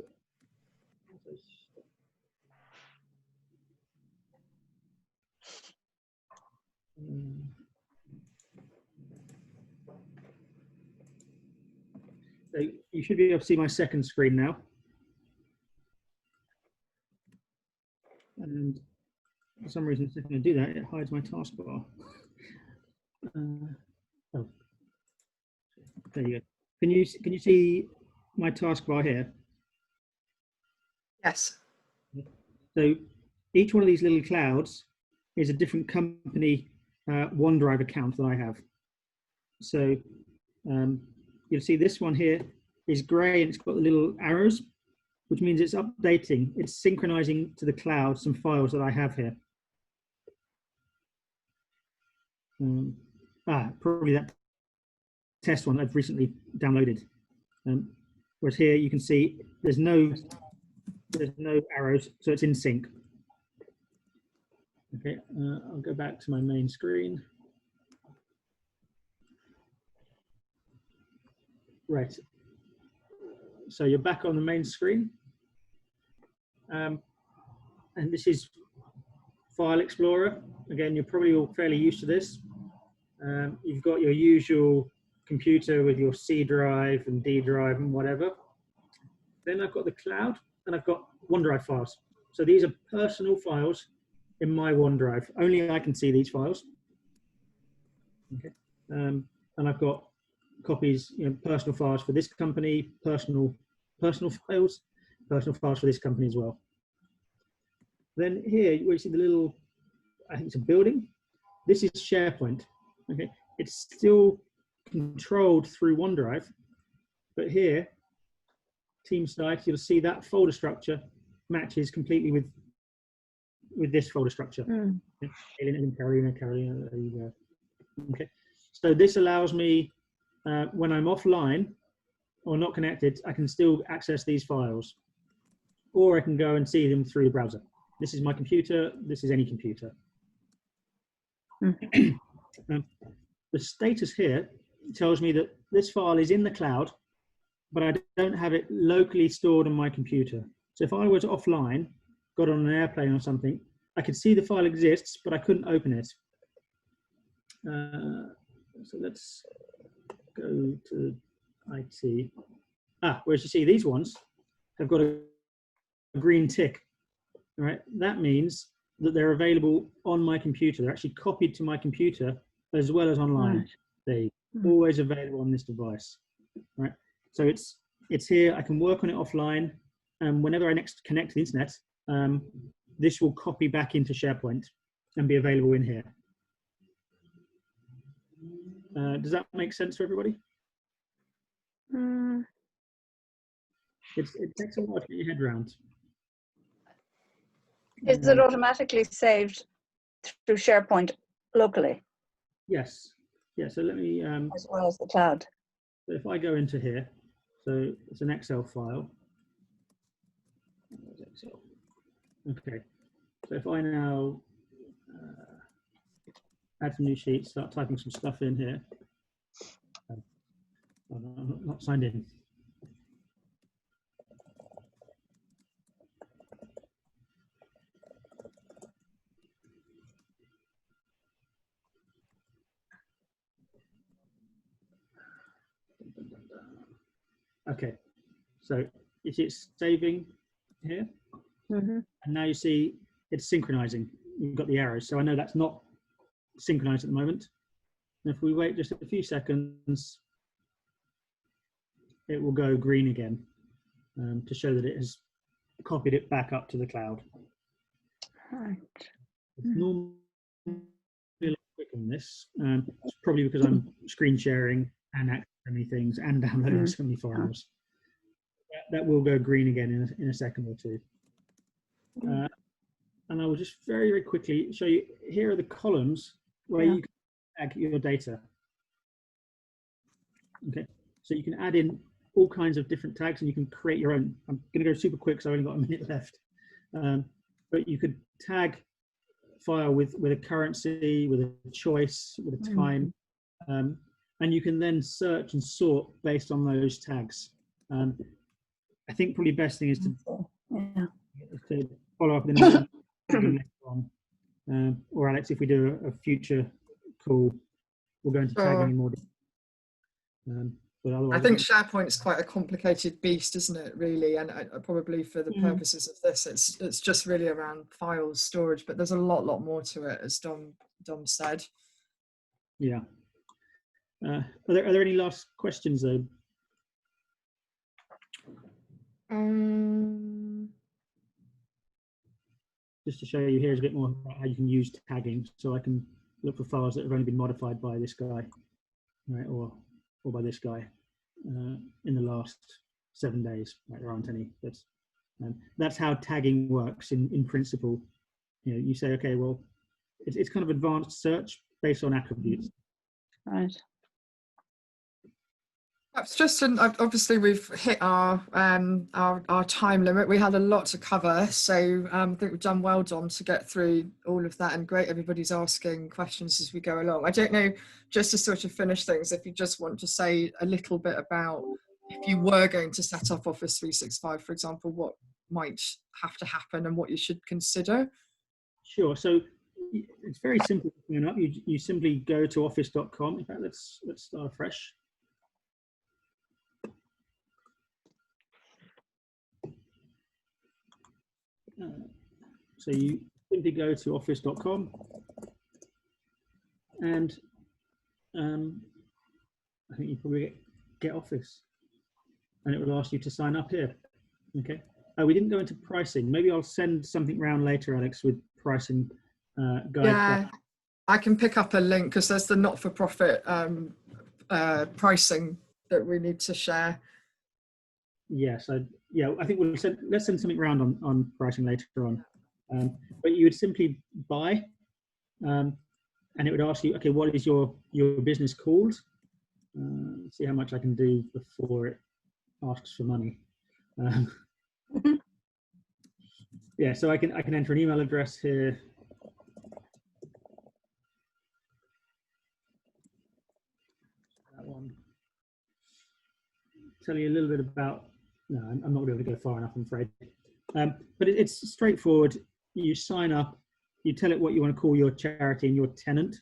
Speaker 1: So you should be able to see my second screen now. And for some reason, it's not going to do that. It hides my taskbar. Oh, there you go. Can you see my taskbar here?
Speaker 2: Yes.
Speaker 1: So each one of these little clouds is a different company OneDrive account that I have. So you'll see this one here is grey and it's got the little arrows, which means it's updating, it's synchronizing to the cloud some files that I have here. Probably that test one I've recently downloaded. Whereas here you can see there's no arrows, so it's in sync. Okay, I'll go back to my main screen. Right, so you're back on the main screen. And this is File Explorer. Again, you're probably all fairly used to this. You've got your usual computer with your C drive and D drive and whatever. Then I've got the cloud and I've got OneDrive files. So these are personal files in my OneDrive. Only I can see these files. Okay. And I've got copies, personal files for this company, personal files for this company as well. Then here, where you see the little, I think it's a building. This is SharePoint. Okay, it's still controlled through OneDrive, but here, team site, you'll see that folder structure matches completely with this folder structure. Carolina, there you go. Okay, so this allows me, when I'm offline or not connected, I can still access these files, or I can go and see them through the browser. This is my computer, this is any computer. The status here tells me that this file is in the cloud, but I don't have it locally stored on my computer. So if I was offline, got on an airplane or something, I could see the file exists, but I couldn't open it. So let's go to IT. Whereas you see these ones have got a green tick. All right, that means that they're available on my computer. They're actually copied to my computer as well as online. They're always available on this device. Right, so it's here. I can work on it offline, and whenever I next connect to the internet, this will copy back into SharePoint and be available in here. Does that make sense for everybody? It takes a while to get your head around.
Speaker 8: Is it automatically saved through SharePoint locally?
Speaker 1: Yes. Yeah, so let me...
Speaker 8: as well as the cloud.
Speaker 1: So if I go into here, so it's an Excel file. Okay, so if I now add some new sheets, start typing some stuff in here. I'm not signed in. Okay, so it's saving here, and now you see it's synchronizing. You've got the arrows, so I know that's not synchronized at the moment. And if we wait just a few seconds, it will go green again to show that it has copied it back up to the cloud.
Speaker 8: Right.
Speaker 1: It's normally a little quick on this. It's probably because I'm screen sharing and accessing so many things and downloading so many files. That will go green again in a second or two. And I will just very, very quickly show you, here are the columns where you can tag your data. Okay, so you can add in all kinds of different tags and you can create your own. I'm going to go super quick, so I've only got a minute left. But you could tag file with a currency, with a choice, with a time, and you can then search and sort based on those tags. I think probably the best thing is to follow up with another later on. Or Alex, if we do a future call, we'll go into tagging more.
Speaker 2: I think SharePoint's quite a complicated beast, isn't it, really? And probably for the purposes of this, it's just really around files, storage, but there's a lot more to it, as Dom said.
Speaker 1: Yeah. Are there any last questions, though? just to show you, here's a bit more about how you can use tagging. So I can look for files that have only been modified by this guy, right, or by this guy in the last 7 days. Right, there aren't any. That's how tagging works in principle. You know, you say, okay, well, it's kind of advanced search based on attributes.
Speaker 8: Right.
Speaker 2: Perhaps just obviously we've hit our time limit. We had a lot to cover, so I think we've done well, Dom, to get through all of that, and great everybody's asking questions as we go along. I don't know, just to sort of finish things, if you just want to say a little bit about if you were going to set up Office 365, for example, what might have to happen and what you should consider.
Speaker 1: Sure. So it's very simple to turn up. You simply go to office.com. In fact, let's start afresh. So you simply go to office.com and I think you probably get Office, and it will ask you to sign up here. Okay. We didn't go into pricing. Maybe I'll send something round later, Alex, with pricing guide.
Speaker 2: Yeah, I can pick up a link because there's the not-for-profit pricing that we need to share.
Speaker 1: Yes, I think let's send something round on pricing later on. But you would simply buy, and it would ask you, okay, what is your business called? See how much I can do before it asks for money. Yeah, so I can enter an email address here. That one. Tell you a little bit about. No, I'm not going to be able to go far enough, I'm afraid. But it's straightforward. You sign up. You tell it what you want to call your charity and your tenant.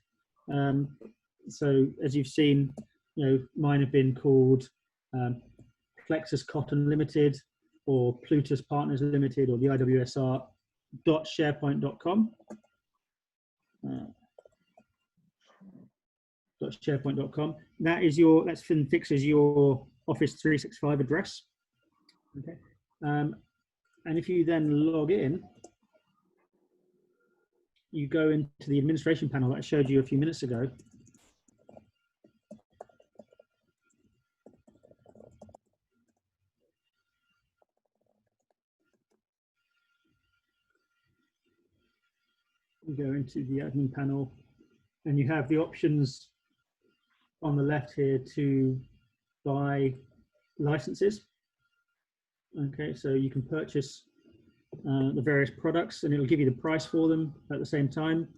Speaker 1: So as you've seen, you know, mine have been called Plexus Cotton Limited, or Plutus Partners Limited, or the IWSR.sharepoint.com. .sharepoint.com. That's FinFix as your Office 365 address. Okay. And if you then log in, you go into the administration panel that I showed you a few minutes ago. You go into the admin panel, and you have the options on the left here to buy licenses. Okay, so you can purchase the various products, and it'll give you the price for them at the same time.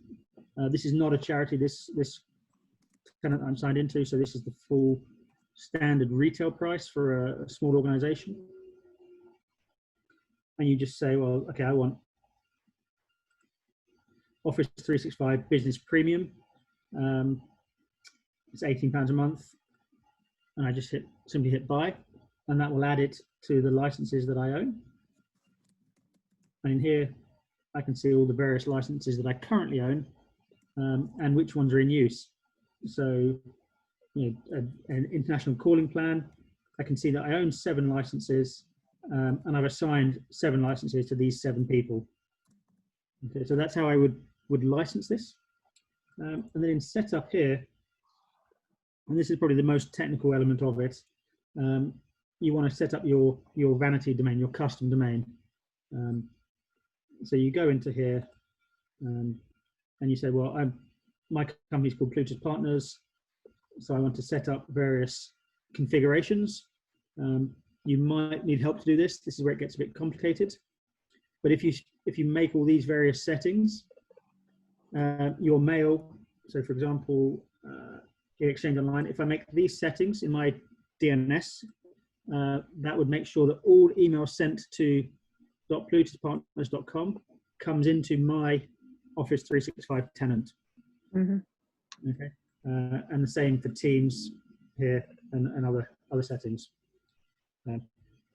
Speaker 1: This is not a charity, this tenant I'm signed into, so this is the full standard retail price for a small organization. And you just say, well, okay, I want Office 365 Business Premium. It's £18 a month, and I just simply hit buy, and that will add it to the licenses that I own. And in here, I can see all the various licenses that I currently own, and which ones are in use. So, you know, an international calling plan, I can see that I own 7 licenses, and I've assigned 7 licenses to these 7 people. Okay, so that's how I would license this. And then in setup here, and this is probably the most technical element of it, you want to set up your vanity domain, your custom domain. So you go into here, and you say, well, my company is called Plutus Partners, so I want to set up various configurations. You might need help to do this. This is where it gets a bit complicated. But if you make all these various settings, your mail, so for example, Exchange Online, if I make these settings in my DNS, that would make sure that all emails sent to .plutuspartners.com comes into my Office 365 tenant. Mm-hmm. Okay, and the same for Teams here and other settings.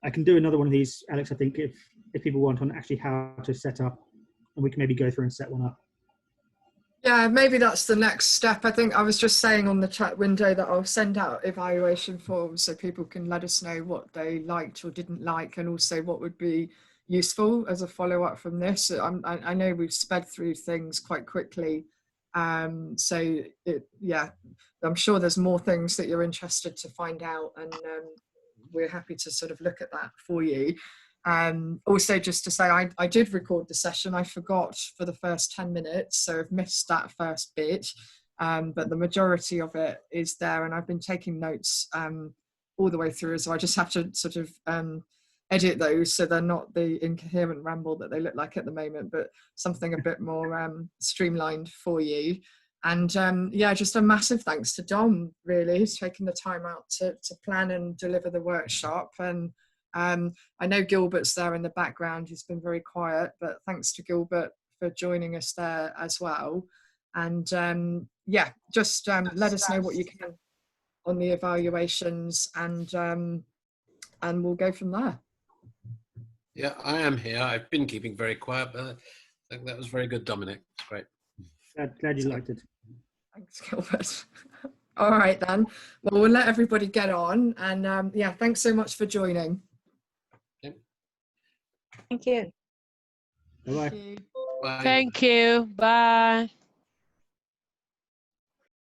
Speaker 1: I can do another one of these, Alex, I think, if people want, on actually how to set up, and we can maybe go through and set one up.
Speaker 2: Yeah, maybe that's the next step. I think I was just saying on the chat window that I'll send out evaluation forms so people can let us know what they liked or didn't like, and also what would be useful as a follow-up from this. I know we've sped through things quite quickly, so yeah, I'm sure there's more things that you're interested to find out, and we're happy to sort of look at that for you. Also, just to say, I did record the session. I forgot for the first 10 minutes, so I've missed that first bit, but the majority of it is there, and I've been taking notes all the way through, so I just have to sort of edit those so they're not the incoherent ramble that they look like at the moment, but something a bit more streamlined for you. And yeah, just a massive thanks to Dom, really, who's taking the time out to plan and deliver the workshop. And I know Gilbert's there in the background, he's been very quiet, but thanks to Gilbert for joining us there as well. And yeah, just let us know what you can on the evaluations, and we'll go from there.
Speaker 9: Yeah, I am here. I've been keeping very quiet, but I think that was very good, Dominic. It's great.
Speaker 1: Glad you liked it.
Speaker 2: Thanks, Gilbert. All right, then. Well, we'll let everybody get on. And yeah, thanks so much for joining.
Speaker 9: Okay.
Speaker 8: Thank you.
Speaker 1: Bye-bye.
Speaker 2: Thank you.
Speaker 9: Bye.
Speaker 6: Thank you. Bye.